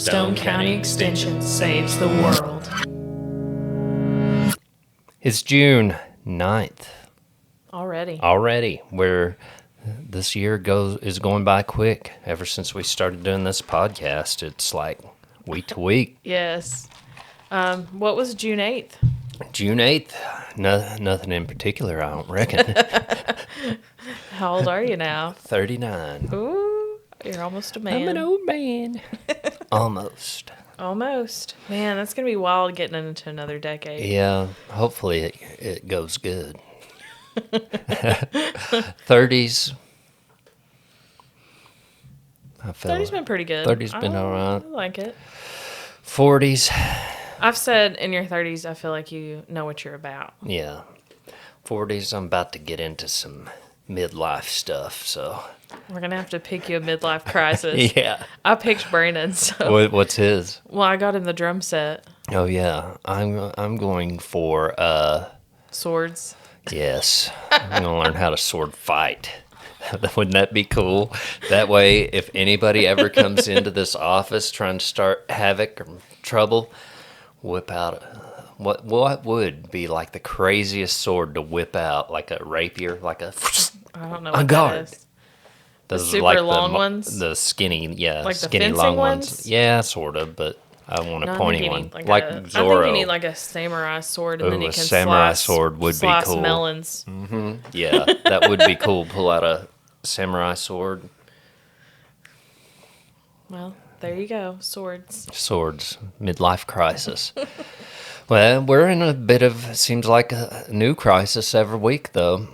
Stone County Extension saves the world. It's June 9th. Already. Where this year is going by quick. Ever since we started doing this podcast, it's like week to week. Yes. What was June 8th? June 8th, nothing in particular, I don't reckon. How old are you now? 39. Ooh, you're almost a man. I'm an old man. Almost. Almost. Man, that's going to be wild getting into another decade. Yeah, hopefully it goes good. 30s. 30's been pretty good. 30's been all right. I like it. 40s. I've said in your 30s, I feel like you know what you're about. Yeah. 40s, I'm about to get into some midlife stuff, so. We're going to have to pick you a midlife crisis. Yeah. I picked Brandon, so. What's his? Well, I got him the drum set. Oh, yeah. I'm going for, Swords. yes. I'm going to learn how to sword fight. Wouldn't that be cool? That way, if anybody ever comes into this office trying to start havoc or trouble, whip out what would be like the craziest sword to whip out, like a rapier, like a I don't know what guard. that is. Those super are like long ones? the skinny, yeah, Like the skinny fencing long ones? Yeah, sort of, but I want a pointy one, like I think Zorro. you need like a samurai sword, and Ooh, then you a can samurai slice, sword would be slice cool. melons. Yeah, that would be cool. Pull out a samurai sword. Well, there you go, swords. Swords, midlife crisis. Well, we're in a bit of, seems like a new crisis every week, though.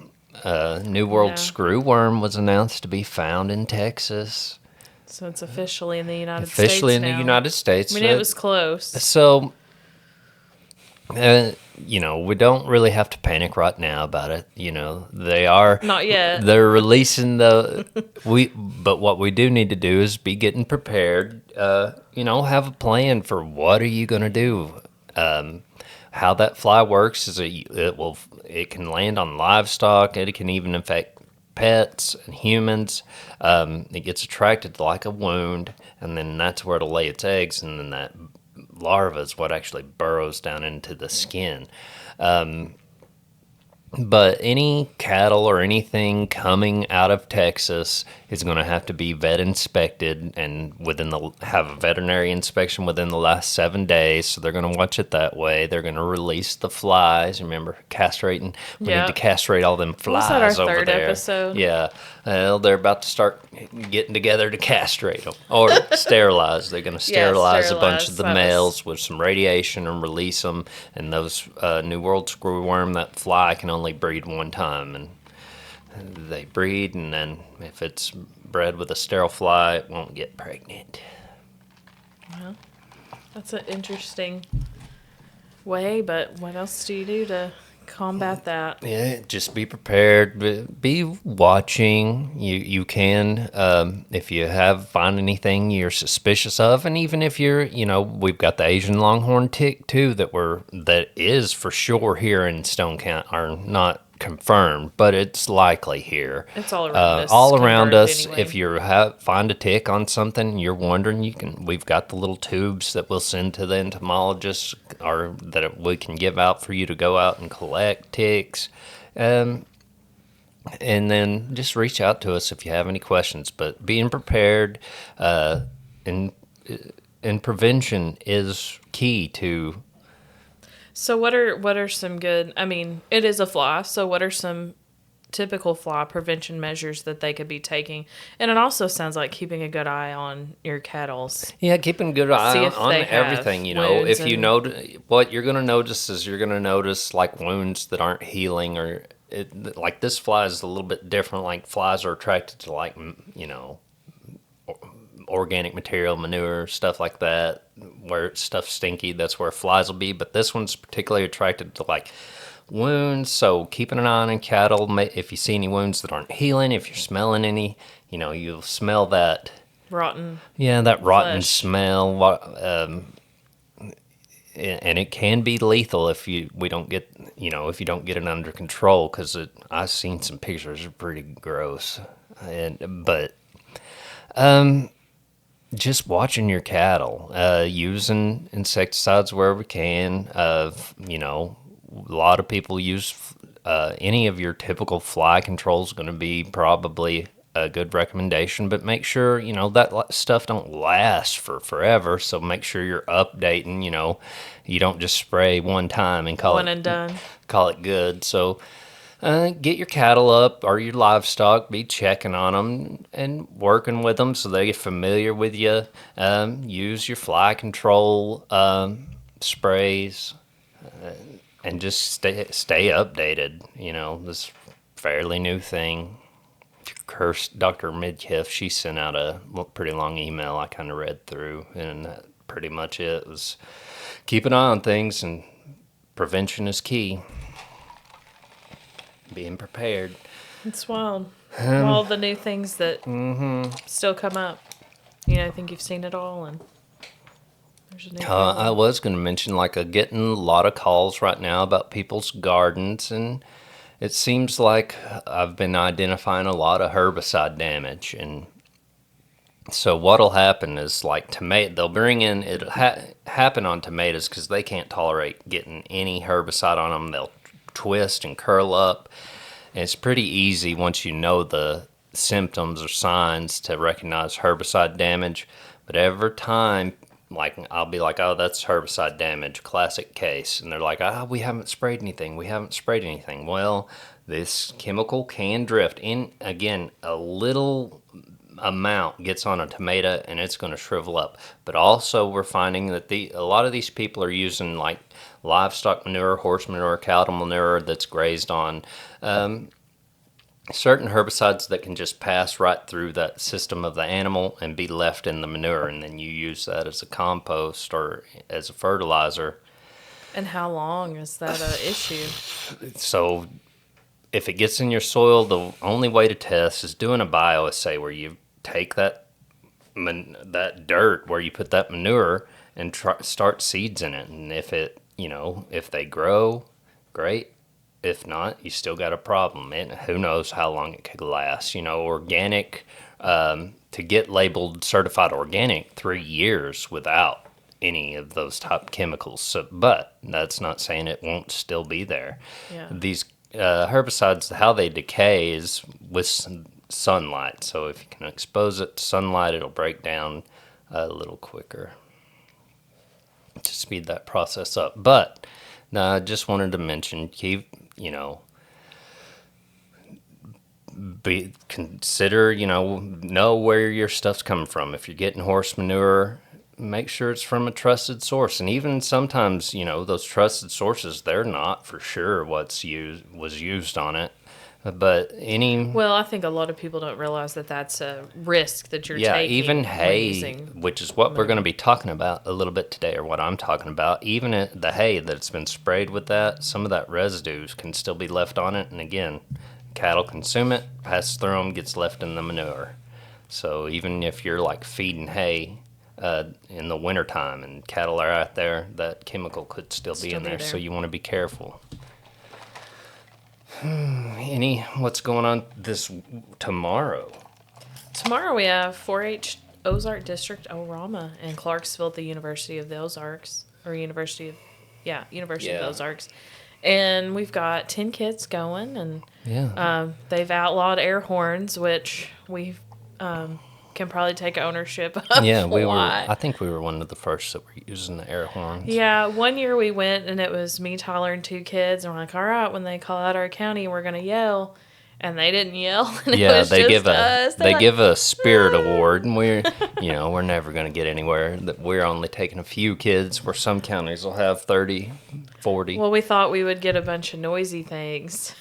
New World screwworm was announced to be found in Texas. So it's officially in the United States Officially in now. the United States. I mean, it was close. So, we don't really have to panic right now about it. They are Not yet. They're releasing but what we do need to do is be getting prepared. Have a plan for what are you going to do. How that fly works is it can land on livestock. It can even affect pets and humans. It gets attracted to like a wound, and then that's where it'll lay its eggs, and then that larva is what actually burrows down into the skin. But any cattle or anything coming out of Texas is going to have to be vet inspected and have a veterinary inspection within the last 7 days. So they're going to watch it that way. They're going to release the flies. Remember castrating? We need to castrate all them flies over there. Was that our third episode? Yeah. Well, they're about to start getting together to castrate them or sterilize. They're going to sterilize a bunch of the males with some radiation and release them. And those New World screwworm, that fly can only breed one time, and they breed, and then if it's bred with a sterile fly, it won't get pregnant. Well, that's an interesting way, but what else do you do to combat that? Yeah, just be prepared. Be watching. You can, if you find anything you're suspicious of, and even if you're, we've got the Asian longhorn tick too that is for sure here in Stone County, are not confirmed, but it's likely here. It's all around us. All around us. Anyway. If you find a tick on something, you're wondering, we've got the little tubes that we'll send to the entomologists, or that we can give out for you to go out and collect ticks. And then just reach out to us if you have any questions. But being prepared and prevention is key to. So what are some good, I mean, it is a fly, so what are some typical fly prevention measures that they could be taking? And it also sounds like keeping a good eye on your cattle's. Yeah, keeping a good eye on everything. If you know what you're going to notice is you're going to notice like wounds that aren't healing, or like this fly is a little bit different. Like flies are attracted to like, organic material, manure, stuff like that, where stuff's stinky, that's where flies will be. But this one's particularly attracted to like wounds, so keeping an eye on cattle. If you see any wounds that aren't healing, if you're smelling any, you'll smell that rotten rotten flesh. smell, and it can be lethal if you don't get it under control, because I've seen some pictures, are pretty gross. But just watching your cattle, using insecticides wherever we can. A lot of people use any of your typical fly control is going to be probably a good recommendation, but make sure that stuff don't last for forever. So make sure you're updating. You don't just spray one time and One and done. call it good. So get your cattle up or your livestock, be checking on them and working with them so they get familiar with you. Use your fly control sprays and just stay updated. This fairly new thing. Dr. Midkiff, she sent out a pretty long email I kind of read through, and that pretty much it was keep an eye on things, and prevention is key. Being prepared. It's wild. All the new things that still come up. I think you've seen it all, and there's a new I was going to mention, getting a lot of calls right now about people's gardens, and it seems like I've been identifying a lot of herbicide damage. And so what'll happen is they'll bring in, it'll happen on tomatoes because they can't tolerate getting any herbicide on them. They'll twist and curl up. And it's pretty easy once you know the symptoms or signs to recognize herbicide damage. But every time, I'll be like, oh, that's herbicide damage, classic case. And they're like, we haven't sprayed anything. Well, this chemical can drift in. Again, a little amount gets on a tomato and it's going to shrivel up. But also we're finding that a lot of these people are using livestock manure, horse manure, cattle manure that's grazed on certain herbicides that can just pass right through that system of the animal and be left in the manure, and then you use that as a compost or as a fertilizer. And how long is that an issue? So if it gets in your soil, the only way to test is doing a bioassay where you take that dirt where you put that manure and start seeds in it. And if they grow, great. If not, you still got a problem. And who knows how long it could last. Organic, to get labeled certified organic, 3 years without any of those top chemicals. So, but that's not saying it won't still be there. Yeah. These herbicides, how they decay is with sunlight. So if you can expose it to sunlight, it'll break down a little quicker to speed that process up. But I just wanted to mention, consider, know where your stuff's coming from. If you're getting horse manure, make sure it's from a trusted source. And even sometimes, those trusted sources, they're not for sure was used on it. But Well, I think a lot of people don't realize that that's a risk that you're taking. Yeah, even hay, which is what we're going to be talking about a little bit today, or what I'm talking about. Even the hay that's been sprayed with that, some of that residue can still be left on it. And again, cattle consume it, passes through them, gets left in the manure. So even if you're feeding hay in the wintertime and cattle are out there, that chemical could still be in there. So you want to be careful. What's going on tomorrow? Tomorrow we have 4-H Ozark District Orama in Clarksville at the University of the Ozarks, or University of the Ozarks. And we've got 10 kids going, and they've outlawed air horns, which we can probably take ownership of. Yeah, I think we were one of the first that were using the air horns. Yeah, one year we went, and it was me, Tyler, and 2 kids, and we're like, all right, when they call out our county, we're going to yell. And they didn't yell. And it was they just us. Give a spirit award, and we're never going to get anywhere. We're only taking a few kids, where some counties will have 30, 40. Well, we thought we would get a bunch of noisy things.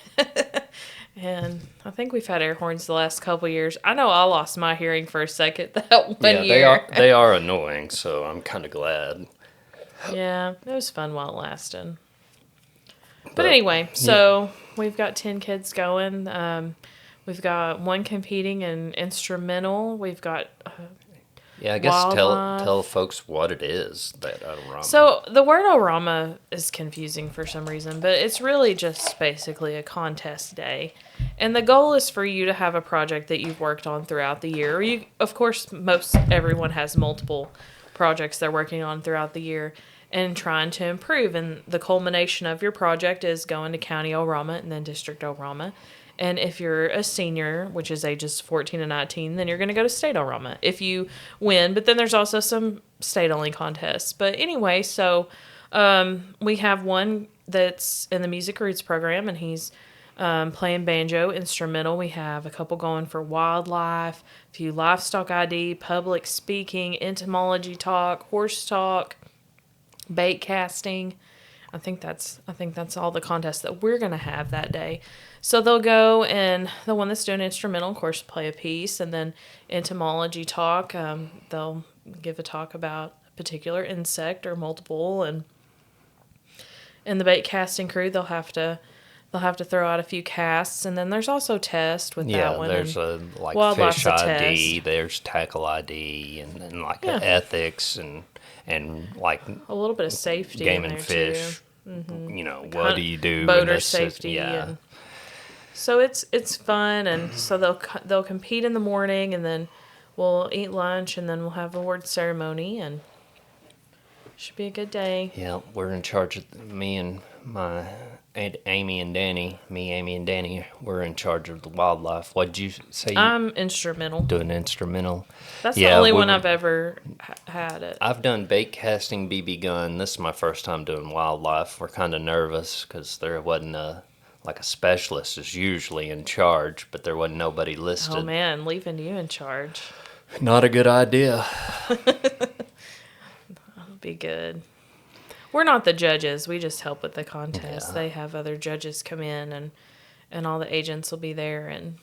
And I think we've had air horns the last couple of years. I know I lost my hearing for a second that one year. They are annoying, so I'm kind of glad. Yeah, it was fun while it lasted. But anyway, so we've got 10 kids going. We've got one competing in instrumental. We've got I guess tell folks what it is, that orama. So the word orama is confusing for some reason, but it's really just basically a contest day. And the goal is for you to have a project that you've worked on throughout the year. Of course, most everyone has multiple projects they're working on throughout the year and trying to improve. And the culmination of your project is going to County Orama and then District Orama. And if you're a senior, which is ages 14 to 19, then you're going to go to State Orama if you win. But then there's also some state-only contests. But anyway, so we have one that's in the Music Roots program, and he's playing banjo, instrumental. We have a couple going for wildlife, a few livestock ID, public speaking, entomology talk, horse talk, bait casting. I think that's all the contests that we're gonna have that day. So they'll go, and the one that's doing instrumental, of course, play a piece, and then entomology talk. They'll give a talk about a particular insect or multiple, and in the bait casting crew, they'll have to throw out a few casts, and then there's also tests with that one. Yeah, there's a wildlife's fish a ID, test. there's tackle ID, and then Yeah. ethics and like A little bit of safety game in and there fish. too. You know, what do you do? in Boater this safety. Yeah, And so it's fun, and so they'll compete in the morning, and then we'll eat lunch, and then we'll have a award ceremony, and should be a good day. yeah. We're in charge of me and my Aunt Amy and Danny. Me, Amy, and Danny. We're in charge of the wildlife. What'd you say? You I'm instrumental. do an instrumental. That's Yeah, the only we one were- I've ever had it. I've done bait casting, BB gun. This is my first time doing wildlife. We're kind of nervous because there wasn't a specialist is usually in charge, but there wasn't nobody listed. Oh man, leaving you in charge Not a good idea. would be good. We're not the judges. We just help with the contest. Yeah. They have other judges come in, and all the agents will be there, and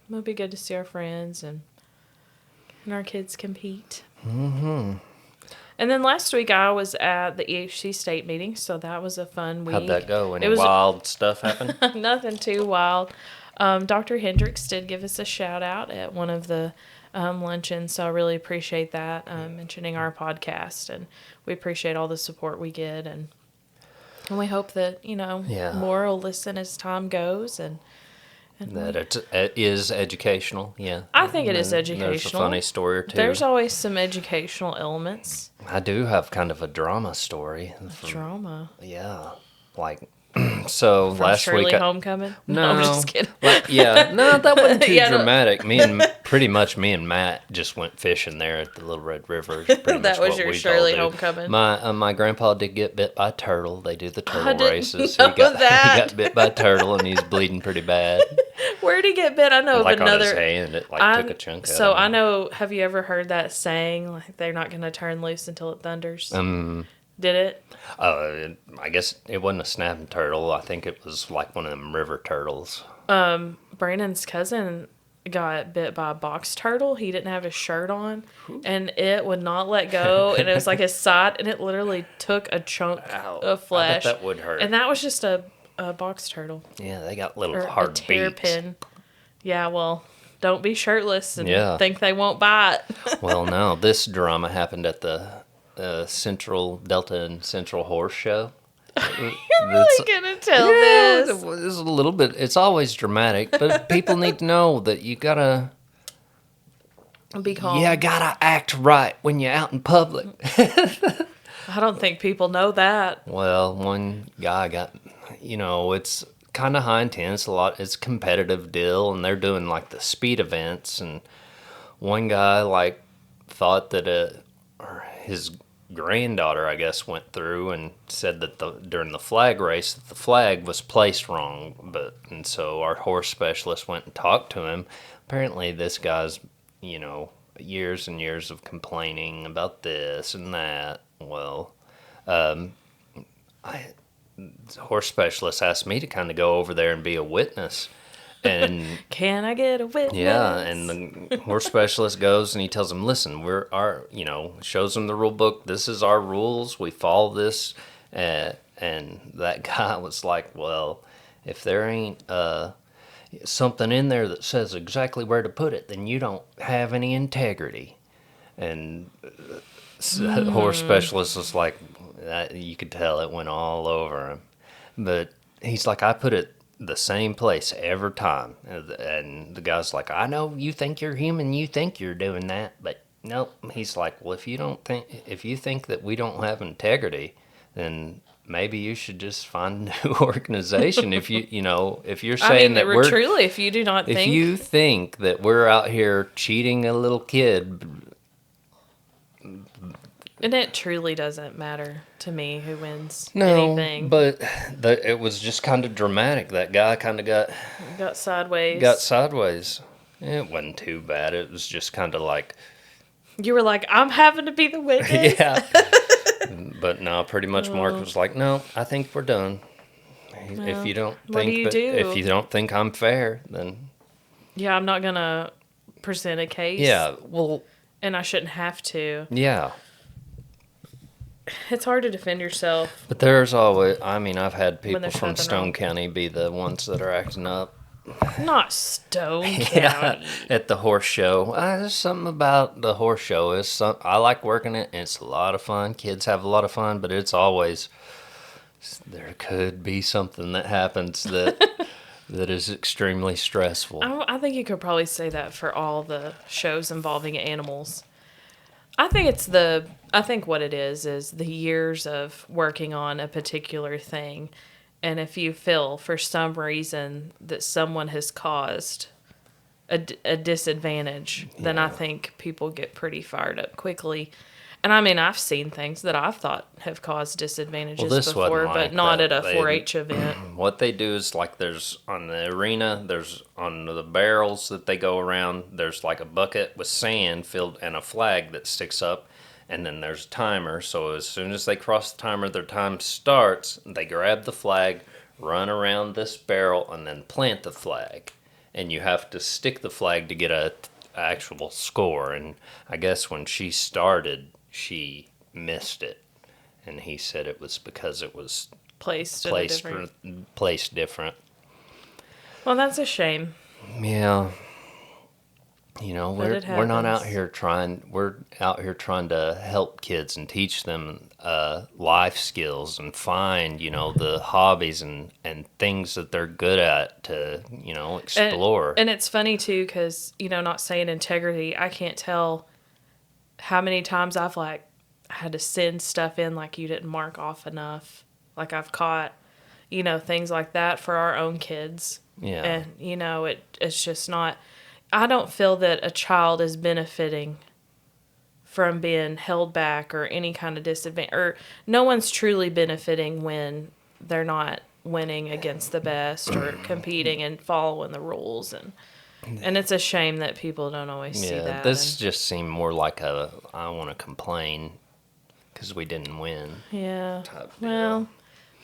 it'll be good to see our friends and our kids compete. Mm-hmm. And then last week I was at the EHC state meeting, so that was a fun week. How'd that go? Any It was- wild stuff happen? Nothing too wild. Dr. Hendricks did give us a shout out at one of the luncheons, so I really appreciate that, mentioning our podcast, and we appreciate all the support we get, and we hope that Yeah. more will listen as time goes, and That it is educational, yeah. I think it is There's a educational. funny story or two. There's always some educational elements. I do have kind of a drama story. Drama. Yeah, like so From last Shirley week. Homecoming? No, I'm just kidding. Yeah, no, that wasn't too Yeah, no. dramatic. Me and Matt just went fishing there at the Little Red River. That was your Shirley Homecoming. My grandpa did get bit by a turtle. They do the turtle didn't races. know He got that. bit by a turtle and he's bleeding pretty bad. Where'd he get bit? I know Like of on his another. hand, it took a chunk out. So of I him. know. Have you ever heard that saying? Like they're not going to turn loose until it thunders. Did it? I guess it wasn't a snapping turtle. I think it was like one of them river turtles. Brandon's cousin got bit by a box turtle. He didn't have his shirt on, and it would not let go. And it was like his side, and it literally took a chunk of flesh. I bet that would hurt. And that was just a box turtle Yeah, they got little or a hard beaks. terrapin. Yeah, well, don't be shirtless and Yeah. think they won't bite. Well, no, this drama happened at the Central Delta and Central Horse Show. You're really gonna tell this? It was a little bit. It's always dramatic, but people need to know that you gotta Be calm. gotta act right when you're out in public. I don't think people know that. Well, one guy got, it's kind of high intense. It's a competitive deal, and they're doing like the speed events. And one guy thought that his granddaughter, I guess, went through and said that during the flag race that the flag was placed wrong. And so our horse specialist went and talked to him. Apparently, this guy's, years and years of complaining about this and that. Well, the horse specialist asked me to kind of go over there and be a witness. And Can I get a witness? yeah, and the horse specialist goes and he tells him, listen, shows him the rule book. This is our rules. We follow this. And that guy was like, well, if there ain't something in there that says exactly where to put it, then you don't have any integrity. And the horse specialist was like, you could tell it went all over him. But he's like, I put it the same place every time. And the guy's like, I know you think you're human, you think you're doing that, but nope. He's like, well, if you think that we don't have integrity, then maybe you should just find a new organization. If if you're I saying mean, that we're, truly, if you do not if think, you think that we're out here cheating a little kid, and it truly doesn't matter to me who wins no, anything. but it was just kind of dramatic. That guy kind of Got sideways. got sideways. It wasn't too bad. It was just kind of like, You were like, I'm having to be the witness. yeah. But no, pretty much Mark was like, no, I think we're done. Well, if you don't what do think you do? if you don't think I'm fair, then Yeah, I'm not gonna present a case. yeah, well, And I shouldn't have to. yeah. It's hard to defend yourself. But there's always, I mean, I've had people there's from nothing Stone wrong. County be the ones that are acting up. Not Stone Yeah, County. at the horse show. There's something about the horse show. I like working it, and it's a lot of fun. Kids have a lot of fun, but it's always, there could be something that happens that that is extremely stressful. I think you could probably say that for all the shows involving animals. I think what it is the years of working on a particular thing. And if you feel for some reason that someone has caused a disadvantage, then I think people get pretty fired up quickly. And I mean, I've seen things that I've thought have caused disadvantages This wasn't before, like but not that. at a 4-H event. What they do is like there's on the arena, there's on the barrels that they go around, there's like a bucket with sand filled and a flag that sticks up, and then there's a timer. So as soon as they cross the timer, their time starts. They grab the flag, run around this barrel, and then plant the flag. And you have to stick the flag to get a actual score. And I guess when she started, she missed it. And he said it was because it was Placed placed different. Well, that's a shame. Yeah. You know, But we're not out happens. here trying. We're out here trying to help kids and teach them life skills and find the hobbies and things that they're good at to explore. And it's funny too, because not saying integrity, I can't tell how many times I've had to send stuff in like you didn't mark off enough. Like I've caught things like that for our own kids. Yeah. And it's just not. I don't feel that a child is benefiting from being held back or any kind of disadvantage, or no one's truly benefiting when they're not winning against the best or competing and following the rules. And it's a shame that people don't always see that. This just seemed more like I want to complain because we didn't win. Yeah. Type deal. Well,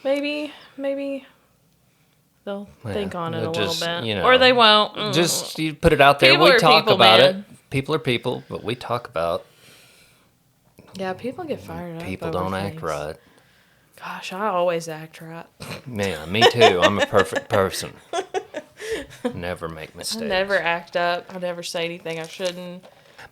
maybe they'll think on it a little just, bit, or they won't. Just you put it out there. People We are talk people, about man. it. People are people, but we talk about Yeah, people get fired up. people over don't act things. right. Gosh, I always act right. Yeah, me too. I'm a perfect person. Never make mistakes. I never act up. I never say anything I shouldn't.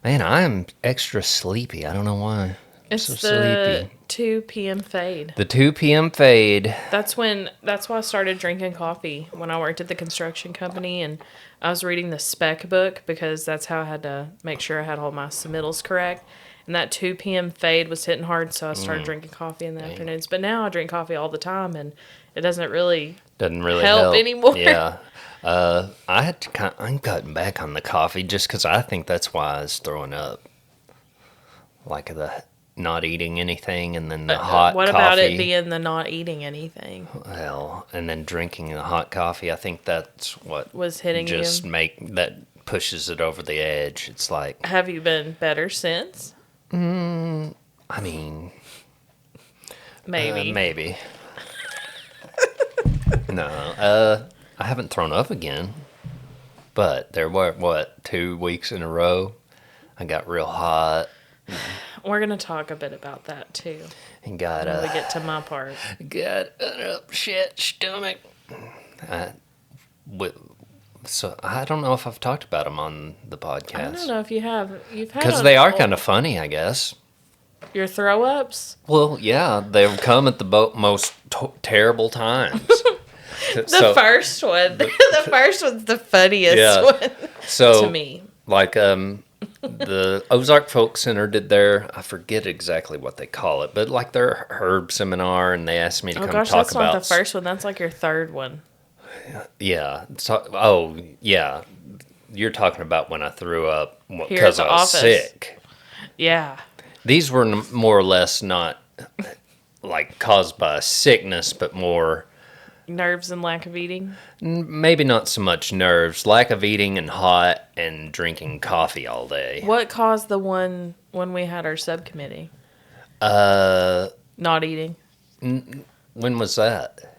Man, I am extra sleepy. I don't know why. I'm It's so the sleepy. 2 p.m. fade. The 2 p.m. fade. That's why I started drinking coffee when I worked at the construction company, and I was reading the spec book because that's how I had to make sure I had all my submittals correct. And that 2 p.m. fade was hitting hard, so I started drinking coffee in the afternoons. But now I drink coffee all the time, and it doesn't really Doesn't really help anymore. Yeah. I'm cutting back on the coffee just because I think that's why I was throwing up. Like the not eating anything and then the hot What coffee. about it being the not eating anything Well, and then drinking the hot coffee. I think that's what was hitting you? that pushes it over the edge. It's like, Have you been better since? I mean, Maybe. maybe. No, I haven't thrown up again, but there were 2 weeks in a row. I got real hot We're going to talk a bit about that, too, and got when we get to my part. got an upset stomach. So I don't know if I've talked about them on the podcast. I don't know if you have. You've had Because they are kind of funny, I guess. your throw-ups. Well, yeah, they come at the most terrible times. The first one. The first one's the funniest one So, to me. like, the Ozark Folk Center did their, I forget exactly what they call it, but like their herb seminar, and they asked me to Oh come gosh, talk that's about. not the first one. That's like your third one. Yeah. Oh, yeah. You're talking about when I threw up Here at because the I was office. sick. Yeah. These were more or less not like caused by sickness, but more Nerves and lack of eating. maybe not so much nerves, lack of eating and hot and drinking coffee all day. What caused the one when we had our subcommittee? Not eating. When was that?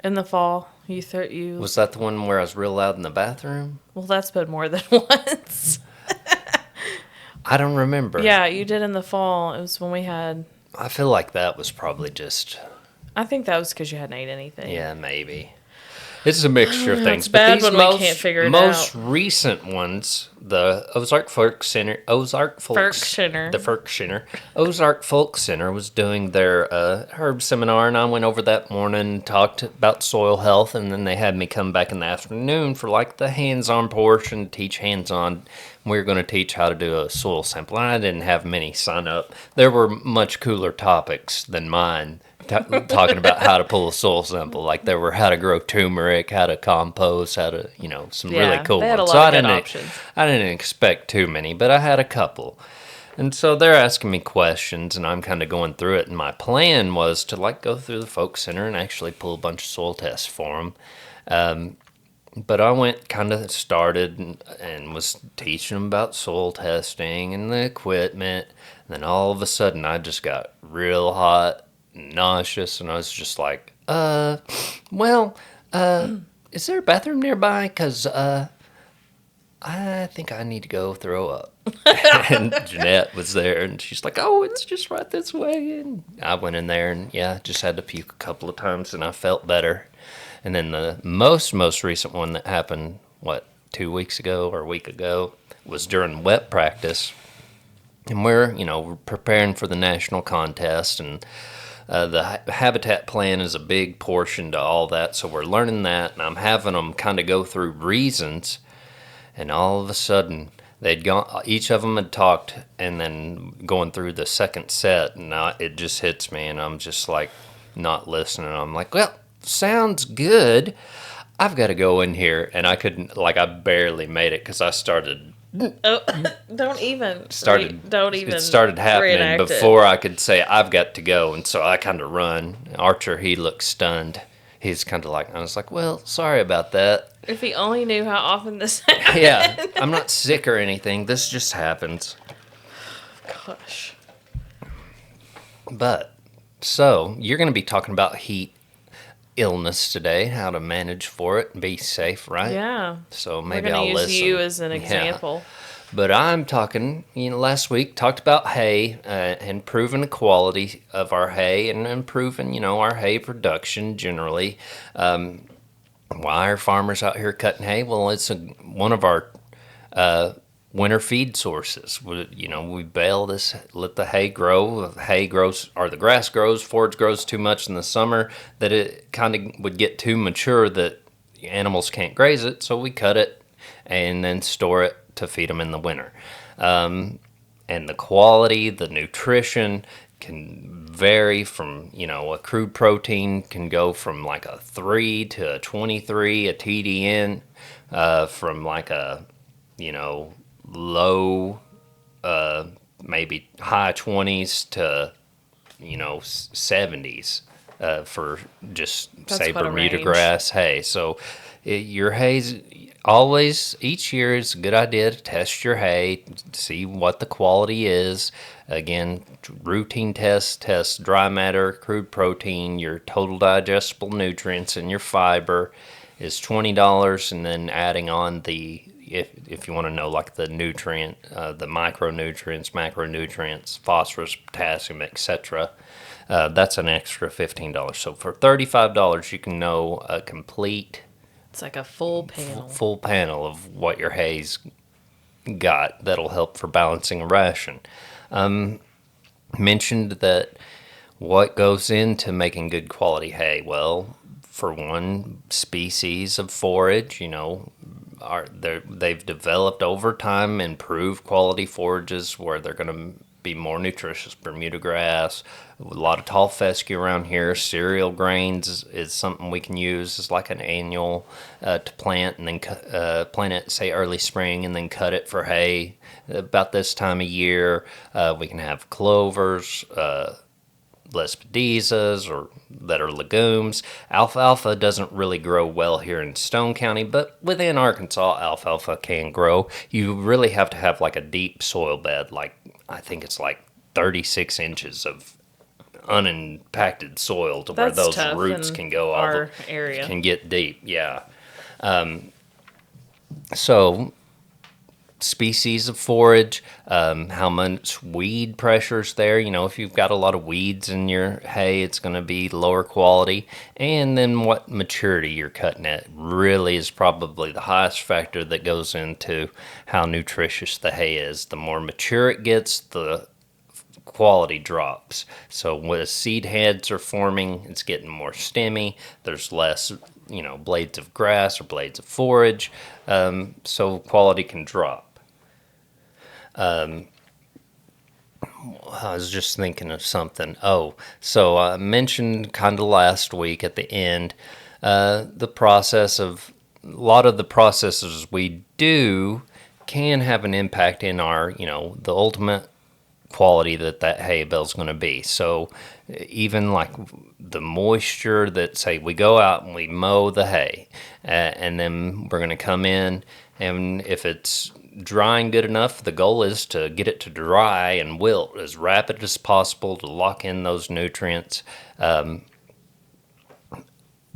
In the fall. You Was that the one where I was real loud in the bathroom? Well, that's been more than once. I don't remember. Yeah, you did in the fall. It was when we had. I feel like that was probably just, I think that was because you hadn't ate anything. yeah, maybe. It's a mixture of things. It's bad but these when we can't figure it most out. recent ones, the Ozark Folk Center, Ozark Folk Center was doing their herb seminar, and I went over that morning, talked about soil health, and then they had me come back in the afternoon for like the hands-on portion, teach hands-on. We were going to teach how to do a soil sample, and I didn't have many sign up. There were much cooler topics than mine. Talking about how to pull a soil sample, like there were how to grow turmeric, how to compost, how to, some really cool they had ones. a lot of good options. I didn't expect too many, but I had a couple. And so they're asking me questions, and I'm kind of going through it. And my plan was to like go through the folk center and actually pull a bunch of soil tests for them. But I went kind of started and was teaching them about soil testing and the equipment. And then all of a sudden, I just got real hot, nauseous, and I was just like, is there a bathroom nearby? Because I think I need to go throw up. And Jeanette was there, and she's like, oh, it's just right this way. And I went in there, and yeah, just had to puke a couple of times, and I felt better. And then the most recent one that happened, 2 weeks ago or a week ago, was during wet practice. And we're preparing for the national contest, and the habitat plan is a big portion to all that. So we're learning that, and I'm having them kind of go through reasons. And all of a sudden, each of them had talked, and then going through the second set, and it just hits me, and I'm just like not listening. I'm like, well, sounds good. I've got to go in here, and I couldn't, I barely made it because I started. Oh, don't even. It started happening before I could say I've got to go, and so I kind of run. Archer, he looked stunned. He's kind of like, I was like, well, sorry about that. If he only knew how often this happens. Yeah, I'm not sick or anything. This just happens. Gosh. But, so, you're going to be talking about heat illness today, how to manage for it and be safe, right? Yeah. So maybe I'll listen. use you as an example. But I'm talking, last week talked about hay and improving the quality of our hay and improving, our hay production generally. Why are farmers out here cutting hay? Well, it's one of our winter feed sources. We bale this, let the hay grow. Hay grows, or the grass grows, forage grows too much in the summer that it kind of would get too mature that animals can't graze it, so we cut it and then store it to feed them in the winter. And the quality, the nutrition can vary from, a crude protein can go from like a 3 to a 23, a TDN, from like a, low, maybe high 20s to, 70s for just, say, Bermuda grass hay. So your hay's always, each year is a good idea to test your hay, see what the quality is. Again, routine tests, test dry matter, crude protein, your total digestible nutrients, and your fiber is $20, and then adding on if you want to know like the nutrient, the micronutrients, macronutrients, phosphorus, potassium, etc., that's an extra $15. So for $35, you can know a complete. It's like a full panel. Full panel of what your hay's got that'll help for balancing a ration. Mentioned that what goes into making good quality hay. Well, for one species of forage. They've developed over time improved quality forages where they're going to be more nutritious. Bermuda grass, a lot of tall fescue around here. Cereal grains is something we can use as like an annual to plant, and then plant it say early spring and then cut it for hay about this time of year. We can have clovers, lespedizas, or that are legumes. Alfalfa doesn't really grow well here in Stone County, but within Arkansas, alfalfa can grow. You really have to have like a deep soil bed, like I think it's like 36 inches of unimpacted soil to where That's those tough roots in can go our area. can get deep. Yeah. So species of forage, how much weed pressure's there. If you've got a lot of weeds in your hay, it's going to be lower quality. And then what maturity you're cutting at really is probably the highest factor that goes into how nutritious the hay is. The more mature it gets, the quality drops. So when seed heads are forming, it's getting more stemmy. There's less, blades of grass or blades of forage. So quality can drop. I was just thinking of something. Oh, so I mentioned kind of last week at the end the process of a lot of the processes we do can have an impact in our, the ultimate quality that hay bale's going to be. So even like the moisture that, say, we go out and we mow the hay, and then we're going to come in, and if it's drying good enough, the goal is to get it to dry and wilt as rapid as possible to lock in those nutrients.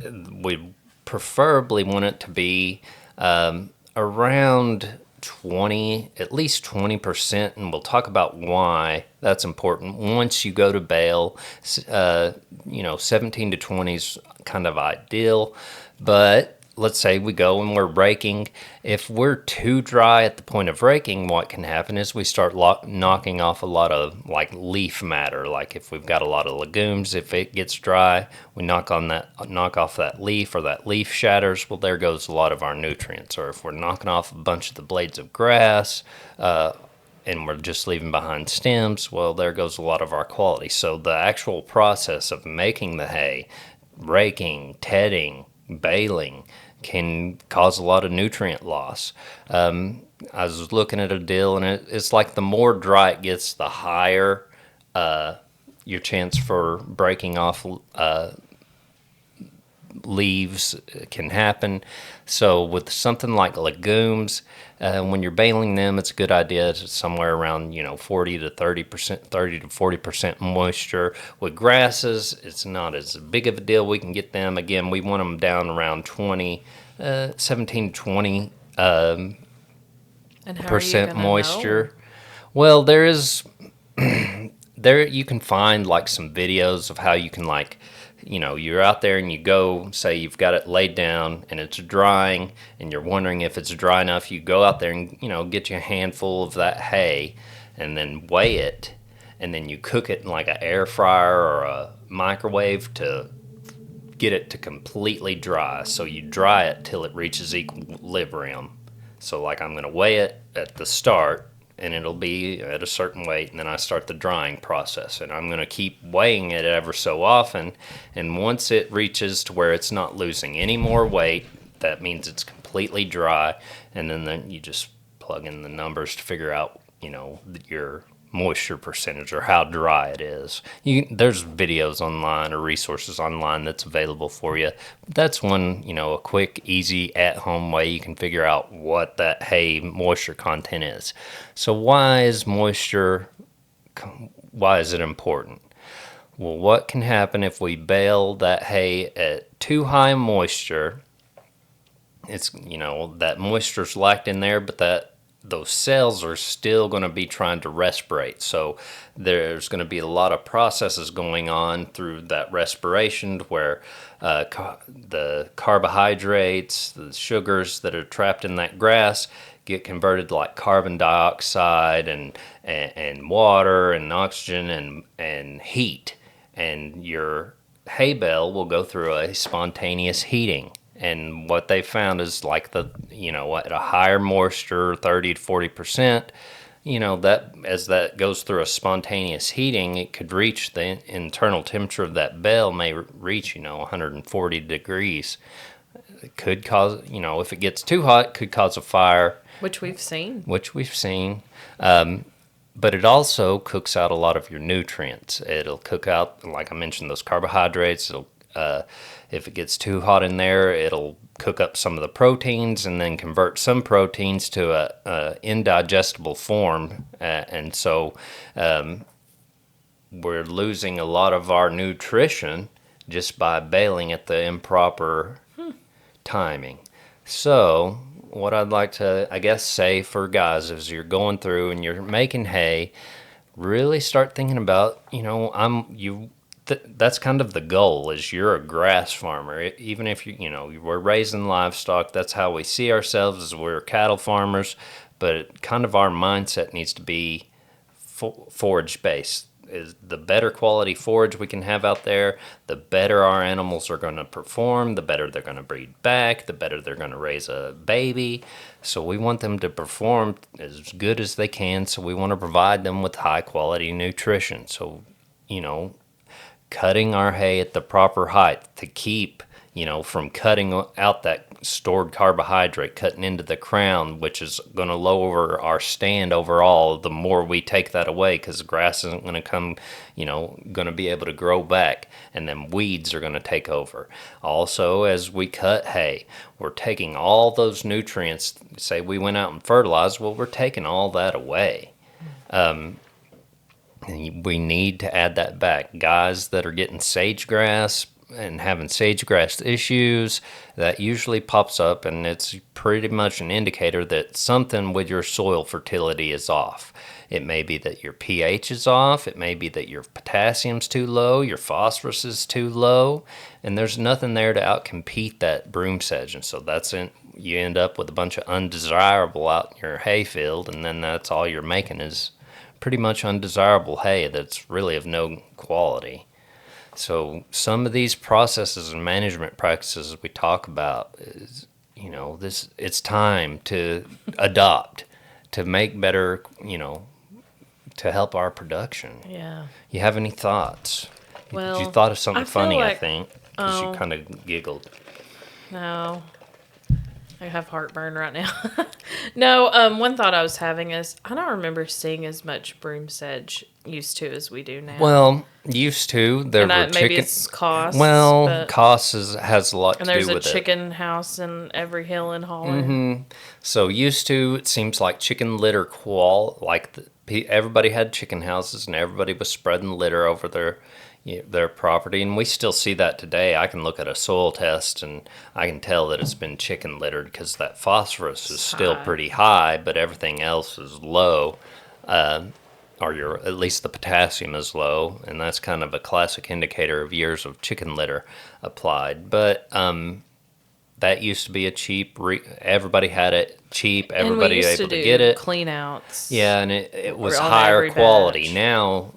We preferably want it to be around 20, at least 20%, and we'll talk about why that's important. Once you go to bale, 17 to 20 is kind of ideal, but let's say we go and we're raking. If we're too dry at the point of raking, what can happen is we start knocking off a lot of like leaf matter. Like if we've got a lot of legumes, if it gets dry, we knock off that leaf, or that leaf shatters. Well, there goes a lot of our nutrients. Or if we're knocking off a bunch of the blades of grass, and we're just leaving behind stems, well, there goes a lot of our quality. So the actual process of making the hay, raking, tedding, baling, can cause a lot of nutrient loss. I was looking at a deal, and it's like the more dry it gets, the higher your chance for breaking off leaves can happen. So with something like legumes, when you're baling them, it's a good idea to somewhere around 40 to 30%, 30 to 40% moisture. With grasses, it's not as big of a deal. We can get them, again, we want them down around 17 to 20 And how are you percent gonna know? moisture. Well, there is there you can find like some videos of how you can, like, you're out there and you go, say you've got it laid down and it's drying and you're wondering if it's dry enough. You go out there and get you a handful of that hay and then weigh it, and then you cook it in like an air fryer or a microwave to get it to completely dry. So you dry it till it reaches equilibrium. So like I'm going to weigh it at the start, and it'll be at a certain weight, and then I start the drying process, and I'm going to keep weighing it ever so often, and once it reaches to where it's not losing any more weight, that means it's completely dry, and then you just plug in the numbers to figure out your moisture percentage or how dry it is. There's videos online or resources online that's available for you. That's one, a quick, easy, at-home way you can figure out what that hay moisture content is. So why is it important? Well, what can happen if we bale that hay at too high moisture? It's, that moisture's lacked in there, but those cells are still going to be trying to respirate. So there's going to be a lot of processes going on through that respiration where the carbohydrates, the sugars that are trapped in that grass get converted to like carbon dioxide and water and oxygen and heat. And your hay bale will go through a spontaneous heating. And what they found is like at a higher moisture, 30 to 40%, that as that goes through a spontaneous heating, it could reach the internal temperature of that bale may reach, 140 degrees. It could cause, if it gets too hot, could cause a fire, Which we've seen. which we've seen. But it also cooks out a lot of your nutrients. It'll cook out, like I mentioned, those carbohydrates. If it gets too hot in there, it'll cook up some of the proteins and then convert some proteins to a indigestible form. And so we're losing a lot of our nutrition just by baling at the improper timing. So what I'd like to, I guess, say for guys is you're going through and you're making hay, really start thinking about, that's kind of the goal is you're a grass farmer. Even if we're raising livestock, that's how we see ourselves as we're cattle farmers, but kind of our mindset needs to be forage based. Is the better quality forage we can have out there, the better our animals are going to perform, the better they're going to breed back, the better they're going to raise a baby. So we want them to perform as good as they can, so we want to provide them with high quality nutrition. So, cutting our hay at the proper height to keep, from cutting out that stored carbohydrate, cutting into the crown, which is going to lower our stand overall the more we take that away, because the grass isn't going to come, going to be able to grow back, and then weeds are going to take over. Also, as we cut hay, we're taking all those nutrients. Say we went out and fertilized, well, we're taking all that away. We need to add that back. Guys that are getting sage-grass and having sage-grass issues, that usually pops up, and it's pretty much an indicator that something with your soil fertility is off. It may be that your pH is off. It may be that your potassium's too low, your phosphorus is too low, and there's nothing there to outcompete that broom sedge. And so you end up with a bunch of undesirable out in your hay field, and then that's all you're making is pretty much undesirable hay that's really of no quality. So some of these processes and management practices we talk about is, it's time to adopt, to make better, to help our production. Yeah. You have any thoughts? Well, you thought of something funny, I like, think, because you kind of giggled. No. I have heartburn right now. No, one thought I was having is I don't remember seeing as much broom sedge used to as we do now. Well, used to. Maybe it's cost. Well, cost has a lot to do with it. And there's a chicken house in every hill in Holland. Mm-hmm. So used to, it seems like chicken litter everybody had chicken houses and everybody was spreading litter over their property, and we still see that today. I can look at a soil test and I can tell that it's been chicken littered because that phosphorus is still pretty high, but everything else is low, or at least the potassium is low, and that's kind of a classic indicator of years of chicken litter applied. But that used to be a cheap. Everybody had it cheap. Everybody was able to get it. Clean outs. Yeah, and it was higher quality. Batch. Now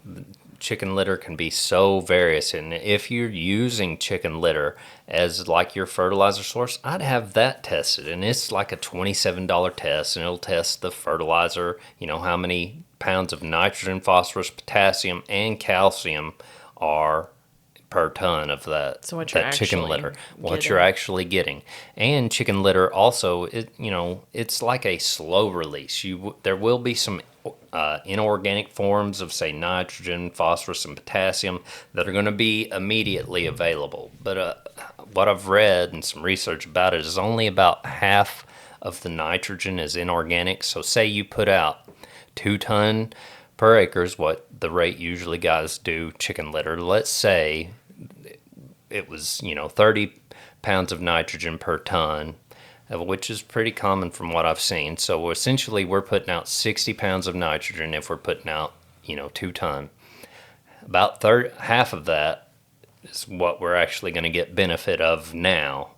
chicken litter can be so various, and if you're using chicken litter as like your fertilizer source, I'd have that tested, and it's like a $27 test, and it'll test the fertilizer, how many pounds of nitrogen, phosphorus, potassium, and calcium are per ton of that chicken litter. What you're actually getting. And chicken litter also, it's like a slow release. There will be some inorganic forms of, say, nitrogen, phosphorus, and potassium that are going to be immediately available. But what I've read and some research about it is only about half of the nitrogen is inorganic. So say you put out 2 ton per acre is what the rate usually guys do chicken litter. Let's say it was, 30 pounds of nitrogen per ton, which is pretty common from what I've seen. So essentially we're putting out 60 pounds of nitrogen if we're putting out, 2 ton. About half of that is what we're actually going to get benefit of now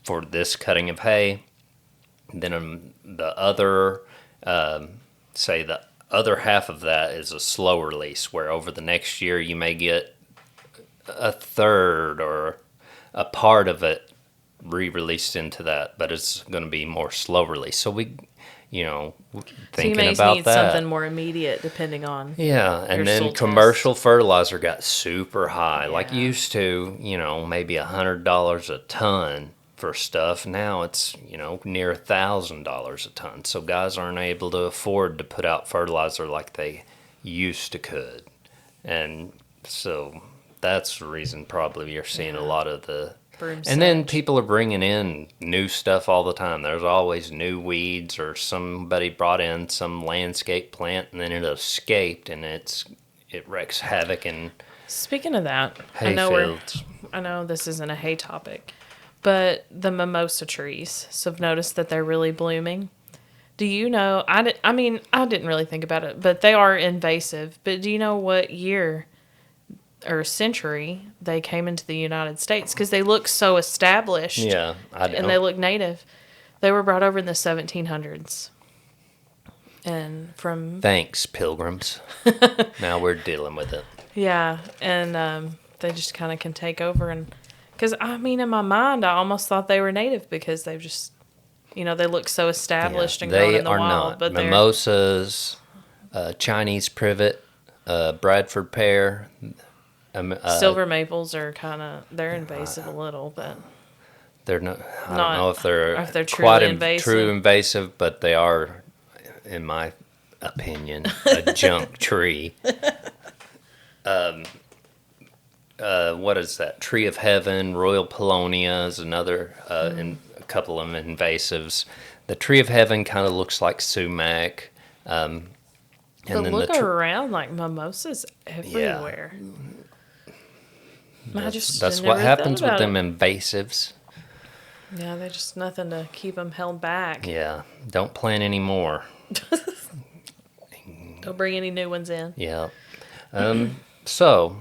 for this cutting of hay. Then the other, the other half of that is a slow release, where over the next year you may get a third or a part of it re-released into that, but it's going to be more slow release. So we, you know, So you thinking may about need something that. more immediate depending on Yeah, your and then soil commercial test. fertilizer got super high. Like Yeah. used to, maybe $100 a ton for stuff. Now it's, near $1,000 a ton. So guys aren't able to afford to put out fertilizer like they used to could. And so that's the reason probably you're seeing a Yeah. lot of the. Broom And then sedge. people are bringing in new stuff all the time. There's always new weeds, or somebody brought in some landscape plant and then it escaped, and it wreaks havoc in Speaking of that, hay fields. I know this isn't a hay topic, but the mimosa trees. So I've noticed that they're really blooming. Do you know? I mean, I didn't really think about it, but they are invasive. But do you know what year or century they came into the United States? Because they look so established Yeah, I and they don't. look native. They were brought over in the 1700s, and from Thanks, pilgrims. Now we're dealing with it. yeah, and they just kind of can take over. And because I mean, in my mind, I almost thought they were native because they've just, they look so Yeah, established and grown they in the are wild. not. But they're Mimosas, Chinese privet, Bradford pear. silver maples are they're invasive a little, but They're not. I don't not know if they're if they're quite truly invasive. true invasive, but they are, in my opinion, a junk tree. What is that? Tree of Heaven, Royal Paulownia is another, a couple of invasives. The Tree of Heaven kind of looks like sumac. And But then look around, like mimosas yeah, everywhere. I just that's never what thought happens with about them it. invasives. Yeah, they're just nothing to keep them held back. Yeah, don't plant any more. Don't bring any new ones in. Yeah. So,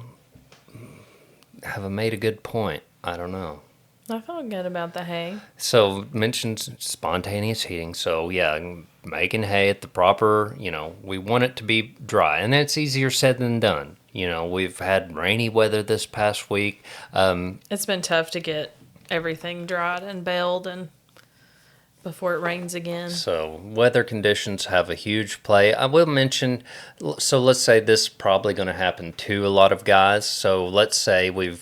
have I made a good point? I don't know. I felt good about the hay. So mentioned spontaneous heating. So yeah, making hay at the proper, we want it to be dry, and that's easier said than done. We've had rainy weather this past week. It's been tough to get everything dried and baled and before it rains again. So weather conditions have a huge play. I will mention, so let's say this is probably going to happen to a lot of guys. So let's say we're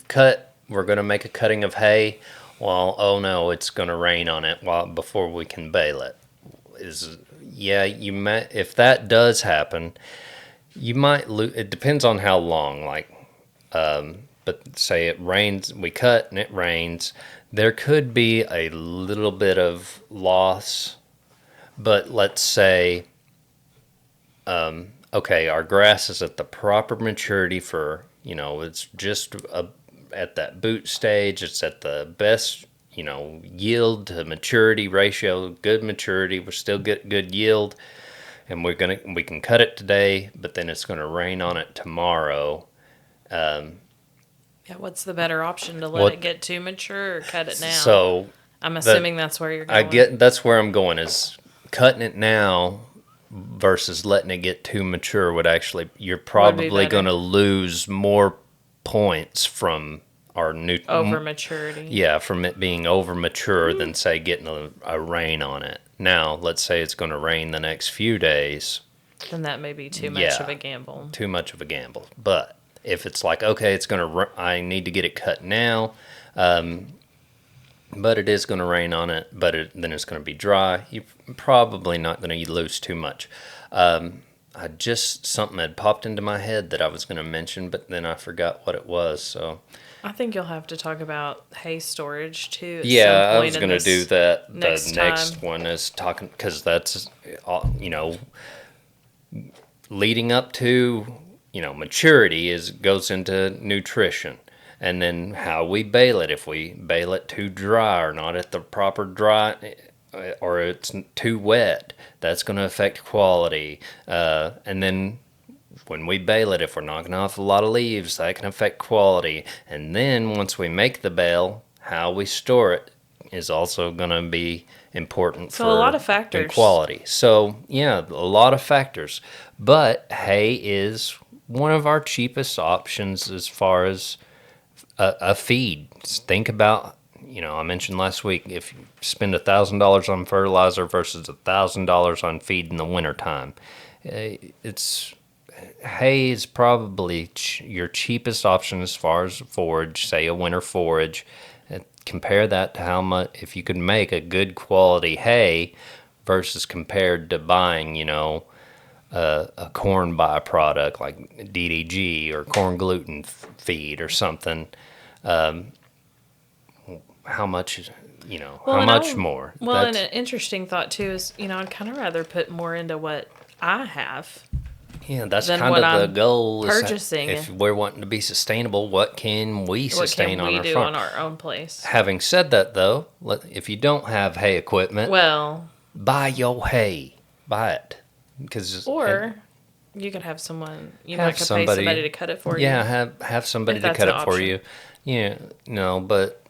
going to make a cutting of hay. Well, oh no, it's going to rain on it before we can bale it. If that does happen, you might lose. It depends on how long. But say it rains, we cut and it rains. There could be a little bit of loss, but let's say, okay, our grass is at the proper maturity for, it's just at that boot stage. It's at the best, yield to maturity ratio, good maturity. We're still get good yield, and we can cut it today, but then it's gonna rain on it tomorrow. Yeah, what's the better option to let What it get too mature or cut it now? so I'm assuming that's where you're going. that's where I'm going, is cutting it now versus letting it get too mature you're Would be probably better. going to lose more points from our new Over maturity. yeah, from it being over mature than say getting a rain on it. Now, let's say it's going to rain the next few days. Then that may be too much Yeah. of a gamble. Too much of a gamble. But if it's like, okay, I need to get it cut now, but it is going to rain on it, then it's going to be dry, you're probably not going to lose too much. Something had popped into my head that I was going to mention, but then I forgot what it was. So I think you'll have to talk about hay storage too. At yeah, some I point was in going to this do that. next The next time. one is talking, because that's, leading up to, maturity goes into nutrition. And then how we bale it, if we bale it too dry or not at the proper dry, or it's too wet, that's going to affect quality. And then when we bale it, if we're knocking off a lot of leaves, that can affect quality. And then once we make the bale, how we store it is also going to be important So a lot of factors. and quality. So yeah, a lot of factors. But hay is one of our cheapest options as far as a feed. Think about, I mentioned last week, if you spend $1,000 on fertilizer versus $1,000 on feed in the wintertime, it's hay is probably your cheapest option as far as forage, say a winter forage. Compare that to how much, if you could make a good quality hay versus compared to buying, a corn byproduct like DDG or corn gluten feed or something. How much, Well, how much more? Well, and an interesting thought too is, I'd kind of rather put more into what I have Yeah, that's than kind what of the I'm goal. purchasing. If we're wanting to be sustainable, what can we sustain What can we on our do farm? on our own place? Having said that, though, if you don't have hay equipment, Well, buy your hay. Buy it. or you could have someone, have could pay somebody to cut it for you. Yeah, have somebody If to that's cut an it for option. you. Yeah, no, but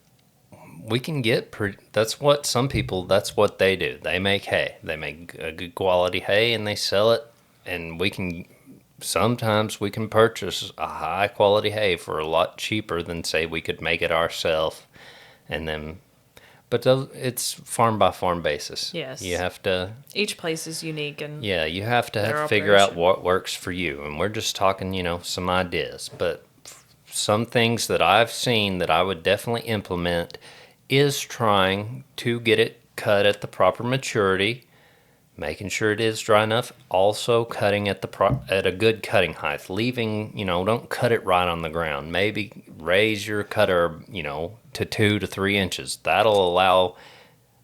we can get that's what some people, that's what they do. They make hay. They make a good quality hay and they sell it, and sometimes we can purchase a high quality hay for a lot cheaper than, say, we could make it ourselves. And then, but it's farm by farm basis. Yes. You have to, Each place is unique and yeah, you have to their figure out operation. what works for you. And we're just talking, some ideas. But some things that I've seen that I would definitely implement is trying to get it cut at the proper maturity, making sure it is dry enough. Also, cutting at at a good cutting height. Leaving, don't cut it right on the ground. Maybe raise your cutter, to 2 to 3 inches. That'll allow,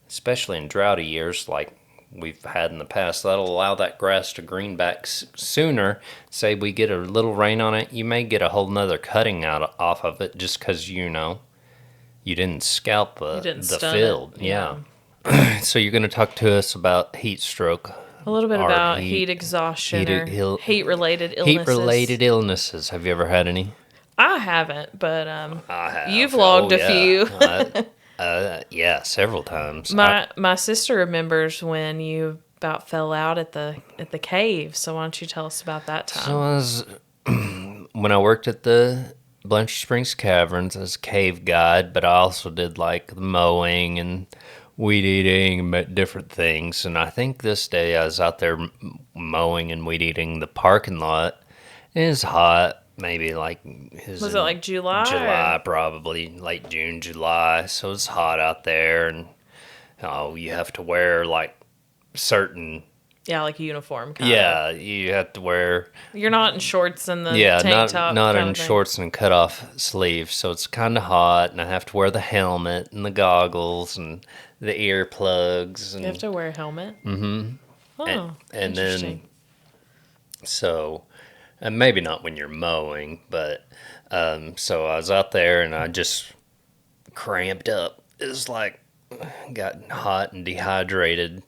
especially in droughty years like we've had in the past, that'll allow that grass to green back sooner. Say we get a little rain on it, you may get a whole nother cutting out off of it just because you didn't scalp you didn't the stun field. it. Yeah. So you're going to talk to us about heat stroke. A little bit or about heat exhaustion or heat-related illnesses. Heat-related illnesses. Have you ever had any? I haven't, but I have. you've logged a few. Yeah, several times. My sister remembers when you about fell out at the cave. So why don't you tell us about that time? So when I worked at the Blanchard Springs Caverns as a cave guide, but I also did like the mowing and weed eating and different things. And I think this day I was out there mowing and weed eating the parking lot. It was hot. Maybe like Was it like July? July, probably late June, July. So it's hot out there, and you have to wear like certain. Yeah, like a uniform. Kind Yeah, you have to wear. You're not in shorts and the tank top. Not in shorts and cut off sleeves. So it's kind of hot, and I have to wear the helmet and the goggles and the earplugs. And you have to wear a helmet. Mm-hmm. Oh, and then so. And maybe not when you're mowing, but so I was out there and I just cramped up. It was like got hot and dehydrated,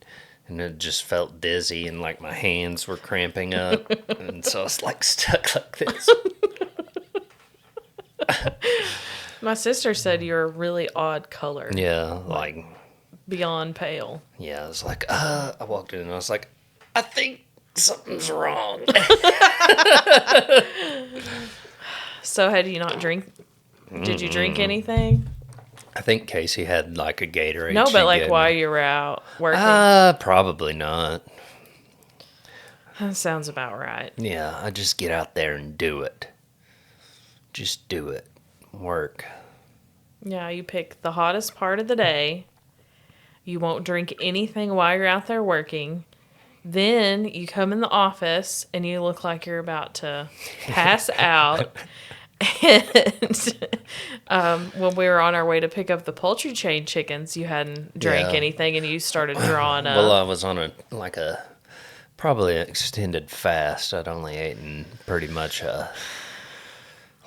and it just felt dizzy and like my hands were cramping up, and so I was like stuck like this. My sister said you're a really odd color. Yeah, like beyond pale. Yeah, I was like, I walked in and I was like, I think something's wrong. So had you not drink? Did you drink anything? I think Casey had like a Gatorade. No, but like while you were out working? Probably not. That sounds about right. Yeah, I just get out there and do it. Just do it. Work. Yeah, you pick the hottest part of the day. You won't drink anything while you're out there working. Then you come in the office and you look like you're about to pass out. And when we were on our way to pick up the poultry chain chickens, you hadn't drank anything and you started drawing up. Well, I was on probably an extended fast. I'd only eaten pretty much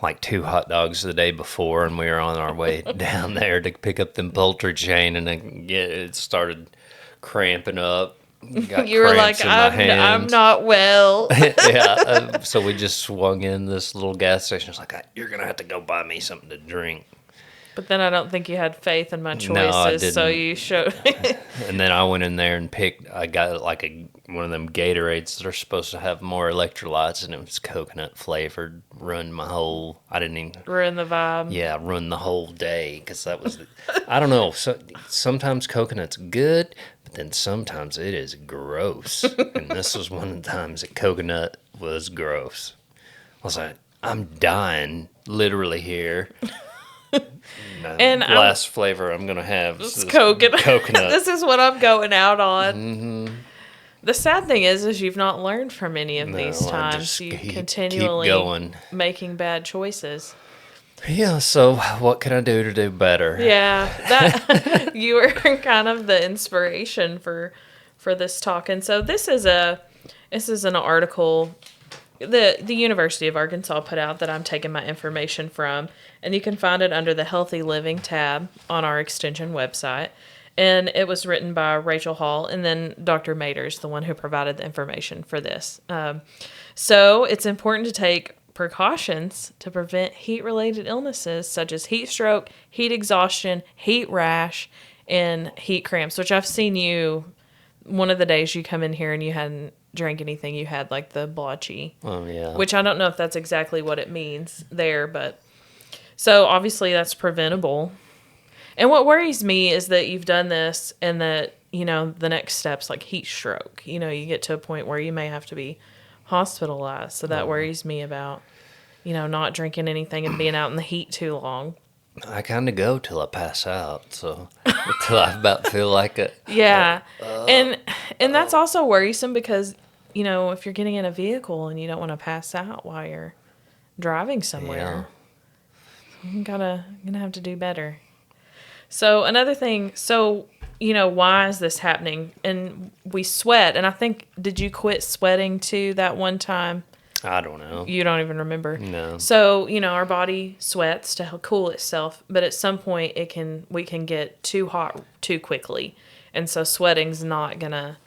like 2 hot dogs the day before, and we were on our way down there to pick up them poultry chain, and it started cramping up. You were like, I'm not well. Yeah, so we just swung in this little gas station. I was like, you're going to have to go buy me something to drink. But then I don't think you had faith in my No, I choices, so didn't. you showed. And then I went in there and I got like one of them Gatorades that are supposed to have more electrolytes, and it was coconut flavored. I didn't even, Ruin the vibe. yeah, run the whole day because that was, I don't know. So sometimes coconut's good, but then sometimes it is gross. And this was one of the times that coconut was gross. I was like, I'm dying literally here. And Last flavor I'm gonna have is coconut. Coconut. This is what I'm going out on. Mm-hmm. The sad thing is you've not learned from any of these No, I times. just You keep continually going. making bad choices. Yeah. So what can I do to do better? Yeah, that you were kind of the inspiration for this talk. And so this is an article the University of Arkansas put out that I'm taking my information from, and you can find it under the Healthy Living tab on our extension website. And it was written by Rachel Hall and then Dr. Maters, the one who provided the information for this. So it's important to take precautions to prevent heat-related illnesses such as heat stroke, heat exhaustion, heat rash, and heat cramps, which I've seen you, one of the days you come in here and you hadn't drank anything, you had like the blotchy. Oh yeah. Which I don't know if that's exactly what it means there, but so obviously that's preventable. And what worries me is that you've done this and that, the next step's like heat stroke. You get to a point where you may have to be hospitalized. So that worries me about, not drinking anything and being out in the heat too long. I kind of go till I pass out, so till I about feel like it. Yeah. And that's also worrisome because, if you're getting in a vehicle and you don't want to pass out while you're driving somewhere, you're gonna have to do better. So another thing, why is this happening? And we sweat, and I think, did you quit sweating too that one time? I don't know. You don't even remember? No. So, our body sweats to cool itself, but at some point we can get too hot too quickly. And so sweating's not gonna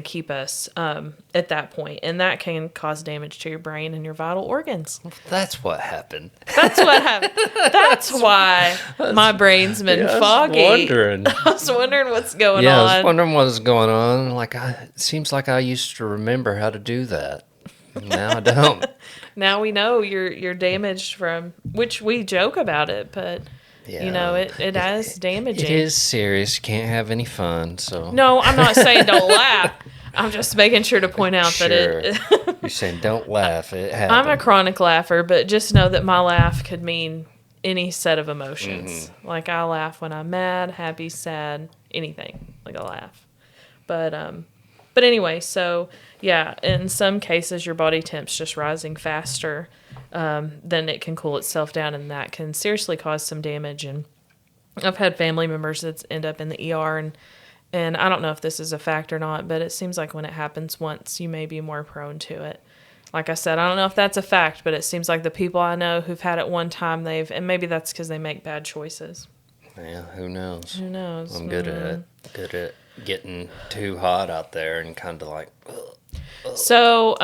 keep us at that point, and that can cause damage to your brain and your vital organs. That's what happened. That's what happened. That's why my brain's been foggy. I was wondering what's going on. I was wondering what was going on. It seems like I used to remember how to do that. Now I don't. Now we know you're damaged from, which we joke about it, but it is damaging. It is serious. You can't have any fun. So no, I'm not saying don't laugh. I'm just making sure to point out that it. You're saying don't laugh. It happened. I'm a chronic laugher, but just know that my laugh could mean any set of emotions. Mm-hmm. Like I laugh when I'm mad, happy, sad, anything. Like I laugh, but anyway, so yeah, in some cases your body temp's just rising faster than it can cool itself down, and that can seriously cause some damage. And I've had family members that end up in the ER, and I don't know if this is a fact or not, but it seems like when it happens once, you may be more prone to it. Like I said, I don't know if that's a fact, but it seems like the people I know who've had it one time, and maybe that's because they make bad choices. Yeah, who knows? Who knows? I'm good at it. Good at getting too hot out there and kind of like. Ugh. So,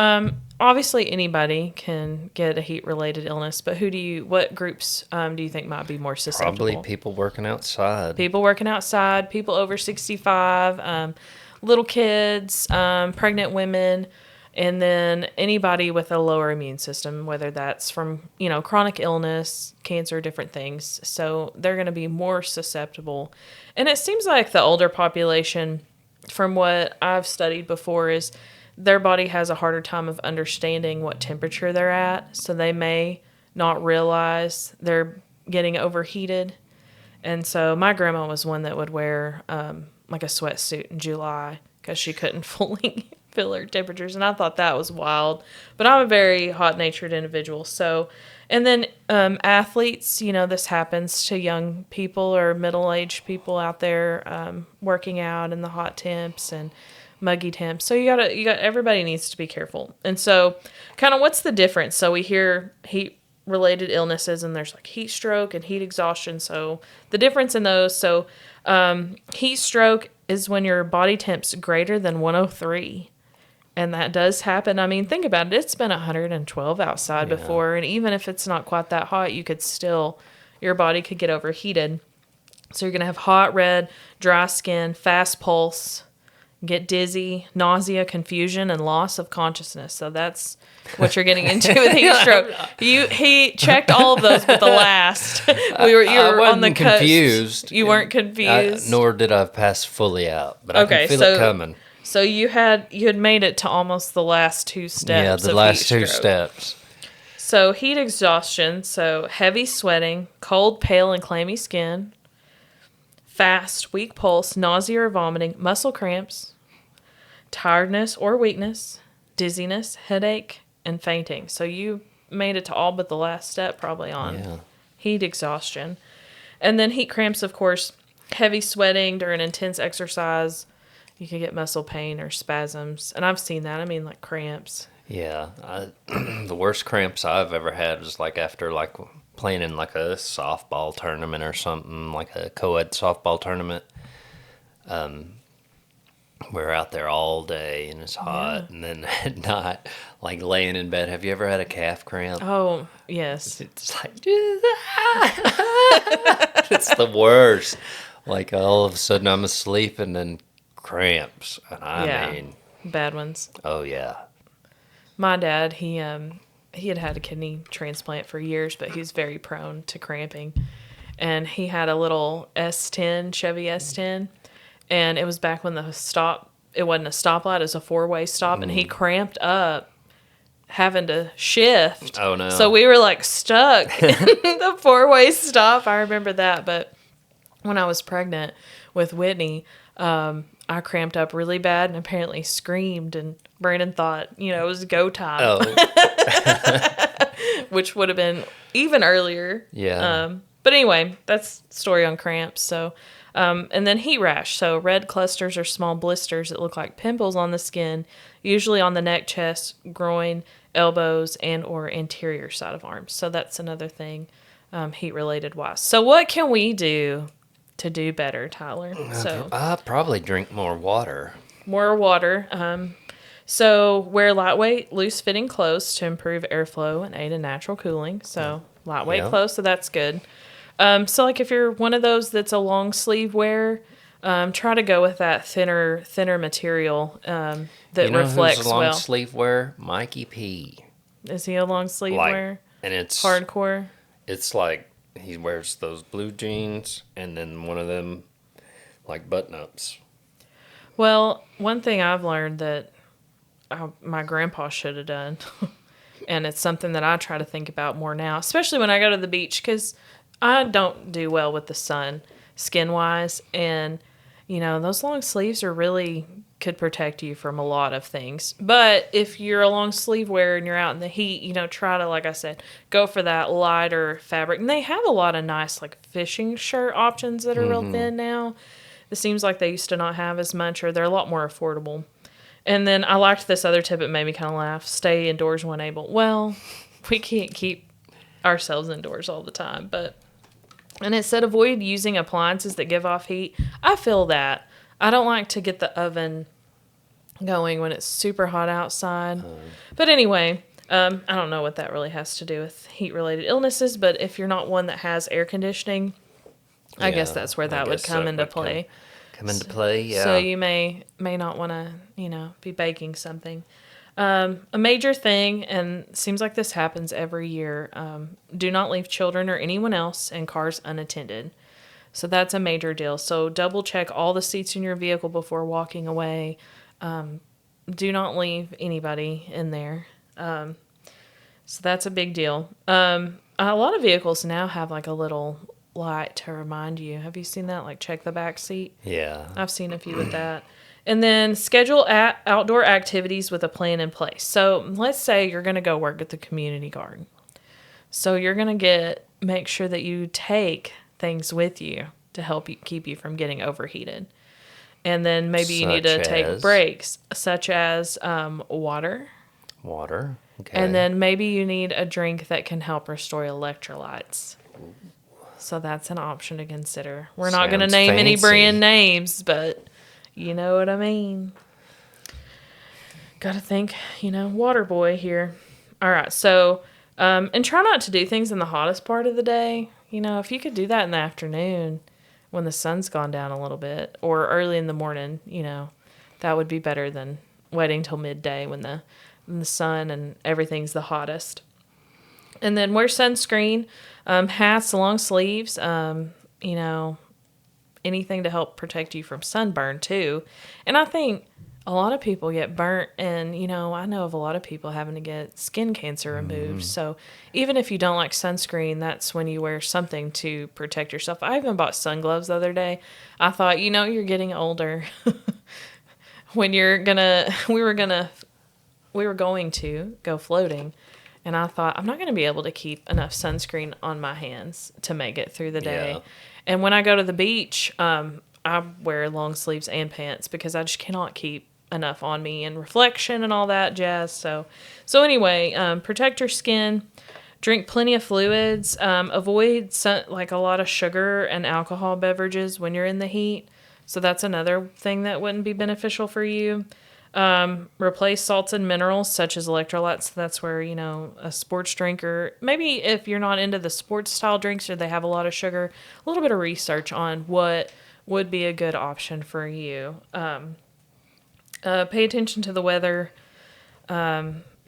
obviously anybody can get a heat-related illness, but what groups do you think might be more susceptible? Probably people working outside. People working outside, people over 65, little kids, pregnant women, and then anybody with a lower immune system, whether that's from, chronic illness, cancer, different things. So they're going to be more susceptible. And it seems like the older population, from what I've studied before, is their body has a harder time of understanding what temperature they're at. So they may not realize they're getting overheated. And so my grandma was one that would wear like a sweatsuit in July because she couldn't fully feel her temperatures, and I thought that was wild. But I'm a very hot-natured individual. So, and then athletes, this happens to young people or middle-aged people out there working out in the hot temps and muggy temps. So you got everybody needs to be careful. And so, kind of what's the difference? So we hear heat-related illnesses, and there's like heat stroke and heat exhaustion. So the difference in those. So heat stroke is when your body temp's greater than 103. And that does happen. I mean, think about it. It's been 112 outside before. And even if it's not quite that hot, you could still, your body could get overheated. So you're going to have hot, red, dry skin, fast pulse, get dizzy, nausea, confusion, and loss of consciousness. So that's what you're getting into with heat stroke. He checked all of those, but the last you were on the cusp. Confused. You weren't confused, Nor did I pass fully out, but I can feel it coming. So you had made it to almost the last two steps. Yeah, the last two steps. So heat exhaustion. So heavy sweating, cold, pale, and clammy skin. Fast, weak pulse, nausea or vomiting, muscle cramps, tiredness or weakness, dizziness, headache, and fainting. So you made it to all but the last step probably on heat exhaustion. And then heat cramps, of course, heavy sweating during intense exercise. You can get muscle pain or spasms. And I've seen that. I mean, like cramps. Yeah. The worst cramps I've ever had was like after like playing in like a softball tournament or something, like a co-ed softball tournament. We're out there all day and it's hot, and then at night, like laying in bed. Have you ever had a calf cramp? Oh, yes. It's like it's the worst. Like all of a sudden I'm asleep and then cramps, and I mean bad ones. Oh yeah. My dad, he had a kidney transplant for years, but he was very prone to cramping. And he had a little S10, Chevy S10, and it was back when it wasn't a stoplight, it was a four-way stop, and he cramped up having to shift. Oh, no. So we were like stuck in the four-way stop. I remember that. But when I was pregnant with Whitney, I cramped up really bad and apparently screamed, and Brandon thought, it was go time. Oh. Which would have been even earlier. Yeah. But anyway, that's story on cramps. So, and then heat rash. So red clusters or small blisters that look like pimples on the skin, usually on the neck, chest, groin, elbows, and or anterior side of arms. So that's another thing, heat related wise. So what can we do to do better, Tyler? So I probably drink more water. More water. So wear lightweight, loose-fitting clothes to improve airflow and aid in natural cooling. So lightweight clothes, so that's good. So like if you're one of those that's a long sleeve wear, try to go with that thinner material that reflects who's a long sleeve wear? Mikey P. Is he a long sleeve wear? And it's hardcore. It's like he wears those blue jeans and then one of them like button ups. Well, one thing I've learned that my grandpa should have done, and it's something that I try to think about more now, especially when I go to the beach, because I don't do well with the sun skin-wise, and, those long sleeves could protect you from a lot of things. But if you're a long sleeve wearer and you're out in the heat, try to, like I said, go for that lighter fabric. And they have a lot of nice, like, fishing shirt options that are real thin now. It seems like they used to not have as much, or they're a lot more affordable. And then I liked this other tip. It made me kind of laugh. Stay indoors when able. Well, we can't keep ourselves indoors all the time. And it said avoid using appliances that give off heat. I feel that. I don't like to get the oven going when it's super hot outside. But anyway, I don't know what that really has to do with heat-related illnesses. But if you're not one that has air conditioning, I guess that's where that would come into play. So you may not want to, be baking something. A major thing, and it seems like this happens every year, do not leave children or anyone else in cars unattended. So that's a major deal. So double check all the seats in your vehicle before walking away. Do not leave anybody in there. So that's a big deal. A lot of vehicles now have like a little light to remind you. Have you seen that? Like check the back seat? Yeah. I've seen a few with that. And then schedule outdoor activities with a plan in place. So let's say you're going to go work at the community garden. So you're going to make sure that you take things with you to help you keep you from getting overheated. And then maybe you need to take breaks, such as water. Water. Okay. And then maybe you need a drink that can help restore electrolytes. So that's an option to consider. We're not going to name any brand names, but you know what I mean. Got to think, water boy here. All right, so, and try not to do things in the hottest part of the day, if you could do that in the afternoon when the sun's gone down a little bit or early in the morning, that would be better than waiting till midday when the sun and everything's the hottest. And then wear sunscreen, hats, long sleeves, anything to help protect you from sunburn too. And I think a lot of people get burnt, and I know of a lot of people having to get skin cancer removed. So even if you don't like sunscreen, that's when you wear something to protect yourself. I even bought sun gloves the other day. I thought, you're getting older when we were going to go floating. And I thought, I'm not going to be able to keep enough sunscreen on my hands to make it through the day. Yeah. And when I go to the beach, I wear long sleeves and pants because I just cannot keep enough on me and reflection and all that jazz. So anyway, protect your skin, drink plenty of fluids, avoid like a lot of sugar and alcohol beverages when you're in the heat. So that's another thing that wouldn't be beneficial for you. Replace salts and minerals such as electrolytes. That's where, a sports drink, or maybe if you're not into the sports style drinks or they have a lot of sugar, a little bit of research on what would be a good option for you. Pay attention to the weather.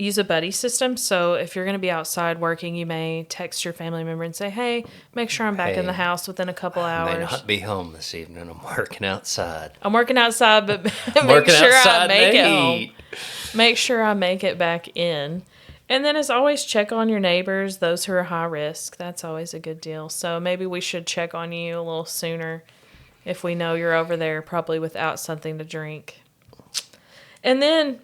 Use a buddy system. So if you're going to be outside working, you may text your family member and say, hey, make sure I'm back in the house within a couple hours. I may not be home this evening. I'm working outside. I'm working outside, but make sure I make it home. Make sure I make it back in. And then as always, check on your neighbors, those who are high risk. That's always a good deal. So maybe we should check on you a little sooner if we know you're over there, probably without something to drink. And then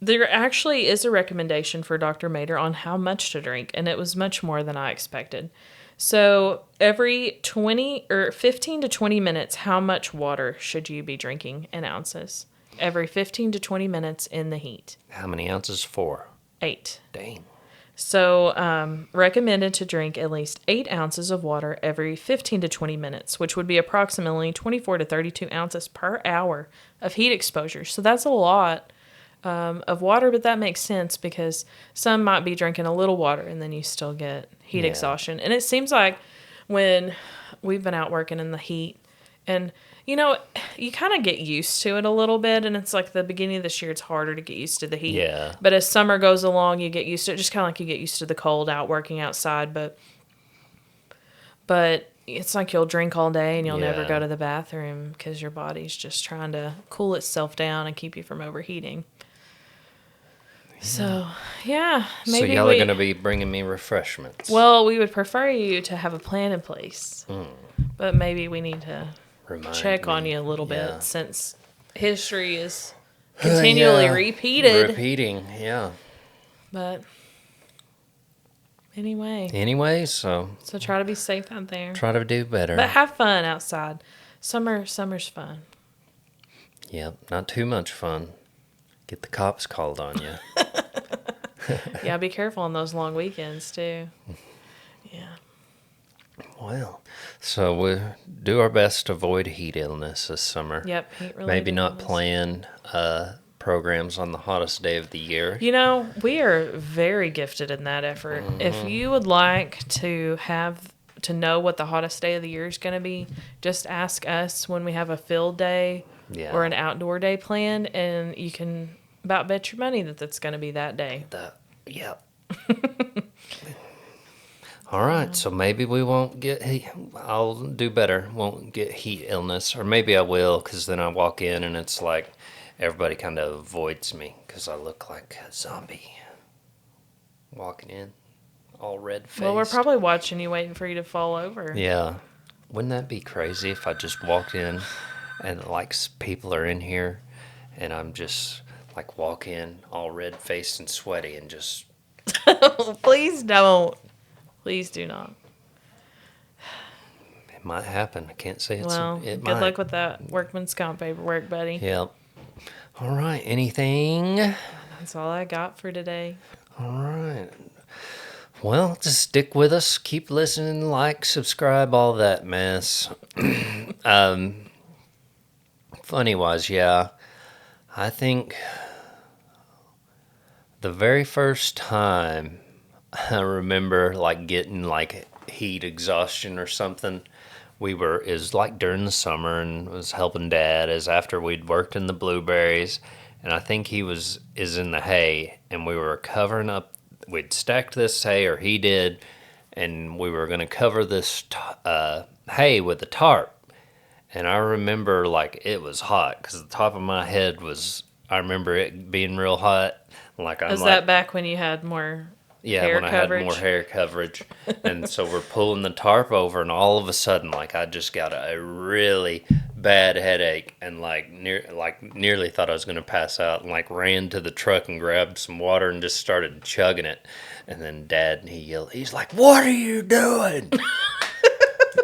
there actually is a recommendation for Dr. Mater on how much to drink, and it was much more than I expected. So every 15 to 20 minutes, how much water should you be drinking in ounces? Every 15 to 20 minutes in the heat. How many ounces for? 8. Dang. So recommended to drink at least 8 ounces of water every 15 to 20 minutes, which would be approximately 24 to 32 ounces per hour of heat exposure. So that's a lot of water, but that makes sense because some might be drinking a little water and then you still get heat exhaustion. And it seems like when we've been out working in the heat and, you kind of get used to it a little bit. And it's like the beginning of this year, it's harder to get used to the heat. Yeah. But as summer goes along, you get used to it, just kind of like you get used to the cold out working outside. But it's like you'll drink all day and you'll never go to the bathroom because your body's just trying to cool itself down and keep you from overheating. So, maybe so y'all are going to be bringing me refreshments. Well, we would prefer you to have a plan in place. But maybe we need to check on you a little bit since history is continually repeated. Repeating, yeah. But anyway, so try to be safe out there. Try to do better. But have fun outside. Summer's fun. Yep, not too much fun. Get the cops called on you. Yeah, be careful on those long weekends too. Yeah. Well, so we'll do our best to avoid heat illness this summer. Yep, heat-related Maybe not illness. plan programs on the hottest day of the year. We are very gifted in that effort. If you would like to know what the hottest day of the year is going to be, just ask us when we have a field day or an outdoor day planned, and you can about bet your money that that's going to be that day. All right, so maybe we won't get heat. I'll do better. Won't get heat illness, or maybe I will, because then I walk in and it's like everybody kind of avoids me because I look like a zombie walking in, all red-faced. Well, we're probably watching you, waiting for you to fall over. Yeah. Wouldn't that be crazy if I just walked in and like people are in here and I'm just like walk in all red-faced and sweaty and just... Please don't. Please do not. It might happen. I can't say good luck with that workman's comp paperwork, buddy. Yep. All right. Anything? That's all I got for today. All right. Well, just stick with us. Keep listening, like, subscribe, all that mess. Funny-wise, I think the very first time I remember like getting like heat exhaustion or something. It was like during the summer and was helping Dad as after we'd worked in the blueberries. And I think is in the hay, and we were covering up, we'd stacked this hay, or he did, and we were going to cover this hay with a tarp. And I remember like it was hot because the top of my head was, I remember it being real hot. Like I'm Is like, that back when you had more yeah, hair when I coverage? had more hair coverage. And so we're pulling the tarp over, and all of a sudden, like I just got a really bad headache, and nearly thought I was going to pass out, and like ran to the truck and grabbed some water and just started chugging it. And then Dad, he yelled, he's like, "What are you doing?"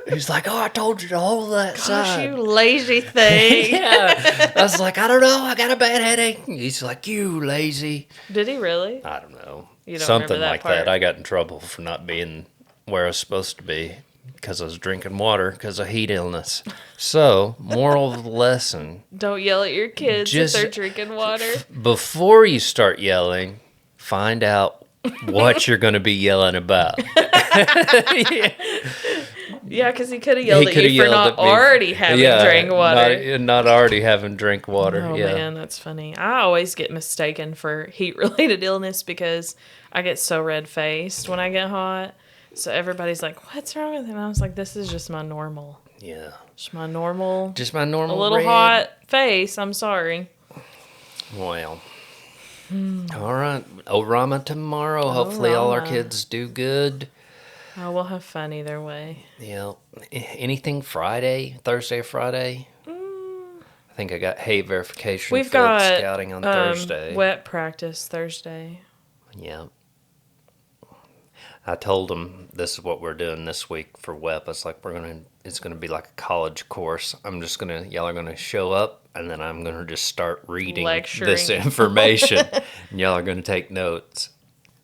He's like, "Oh, I told you to hold that Gosh, side." you lazy thing. Yeah. I was like, "I don't know. I got a bad headache." He's like, "You lazy." Did he really? I don't know. You don't Something remember that like part? that. I got in trouble for not being where I was supposed to be because I was drinking water because of heat illness. So, moral of the lesson, Don't yell at your kids Just- if they're drinking water. before you start yelling, find out what you're going to be yelling about. Yeah, because he could have yelled at coulda you for yelled not at me. already having drank water. Not already having drink water. Oh yeah. man, that's funny. I always get mistaken for heat-related illness because I get so red-faced when I get hot. So everybody's like, "What's wrong with him?" And I was like, "This is just my normal. Yeah. Just my normal. Just my normal A little red. hot face. I'm sorry." Well. All right. Orama tomorrow. Hopefully all our Orama. kids do good. Oh, we'll have fun either way. Yeah. Anything Friday? Thursday or Friday? I think I got hay verification We've field got scouting on Thursday. wet practice Thursday. Yeah. I told them this is what we're doing this week for WEP. It's like it's gonna be like a college course. Y'all are gonna show up, and then I'm gonna just start reading Lecturing. this information, and y'all are gonna take notes,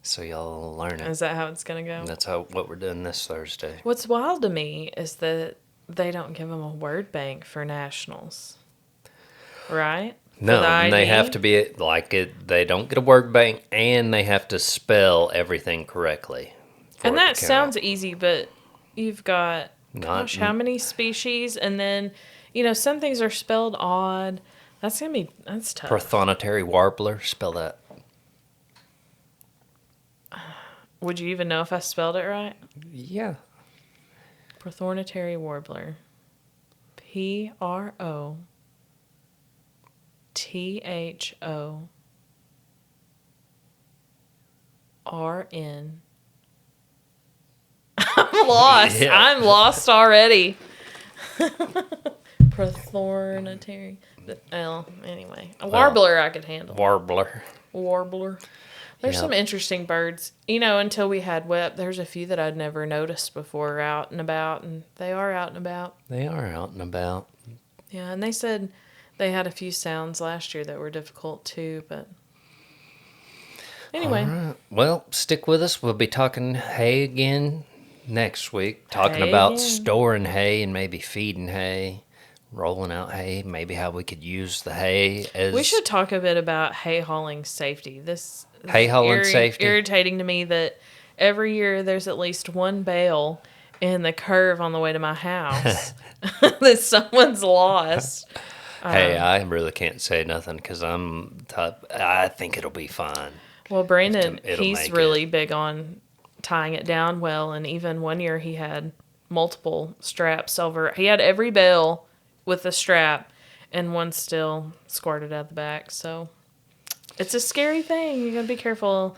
so y'all will learn it. Is that how it's going to go? And that's what we're doing this Thursday. What's wild to me is that they don't give them a word bank for nationals. Right? No, For the and they ID? have to be like it. They don't get a word bank, and they have to spell everything correctly. for And it to that count. sounds easy, but you've got, gosh, how many species? And then, some things are spelled odd. That's tough. Prothonotary warbler. Spell that. Would you even know if I spelled it right? Yeah. Prothornitary warbler. PROTHORN. I'm lost. Yeah. I'm lost already. Prothornitary. Well, anyway. A warbler I could handle. Warbler. Warbler. There's Yep. some interesting birds. Until we had WEP, there's a few that I'd never noticed before out and about, and they are out and about. They are out and about. Yeah, and they said they had a few sounds last year that were difficult too, but anyway. All right. Well, stick with us. We'll be talking hay again next week. Talking Hay about again. storing hay and maybe feeding hay, rolling out hay, maybe how we could use the hay as... We should talk a bit about hay hauling safety. This is Hay hauling safety? irritating to me that every year there's at least one bale in the curve on the way to my house that someone's lost. Hey, I really can't say nothing because I think it'll be fine. Well, Brandon, It'll he's make really big on tying it down well, and even one year he had multiple straps over. He had every bale with a strap, and one still squirted out the back. So it's a scary thing. You gotta be careful,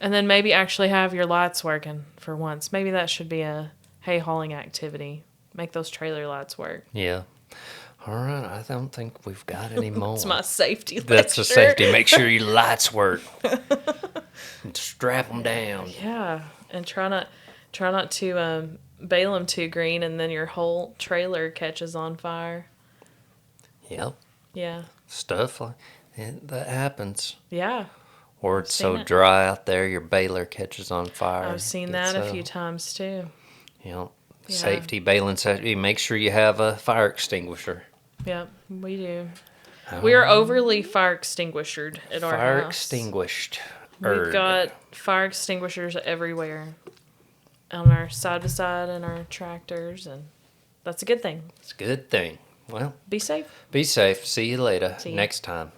and then maybe actually have your lights working for once. Maybe that should be a hay hauling activity. Make those trailer lights work. Yeah. All right. I don't think we've got any more. It's my safety. That's a lecture. safety. Make sure your lights work. And strap them down. Yeah, and try not to bale them too green, and then your whole trailer catches on fire. Yep. Yeah, Stuff like that happens. yeah, Or it's Seen so it. dry out there, your baler catches on fire. I've seen Gets, that a few times too. You know, Yeah. safety, baling safety. Make sure you have a fire extinguisher. Yep, we do. We are overly fire extinguished at our Fire house. extinguished. We've got fire extinguishers everywhere. on our side by side and our tractors, and that's a good thing. It's a good thing. Well, Be safe. be safe. See you later See ya. next time.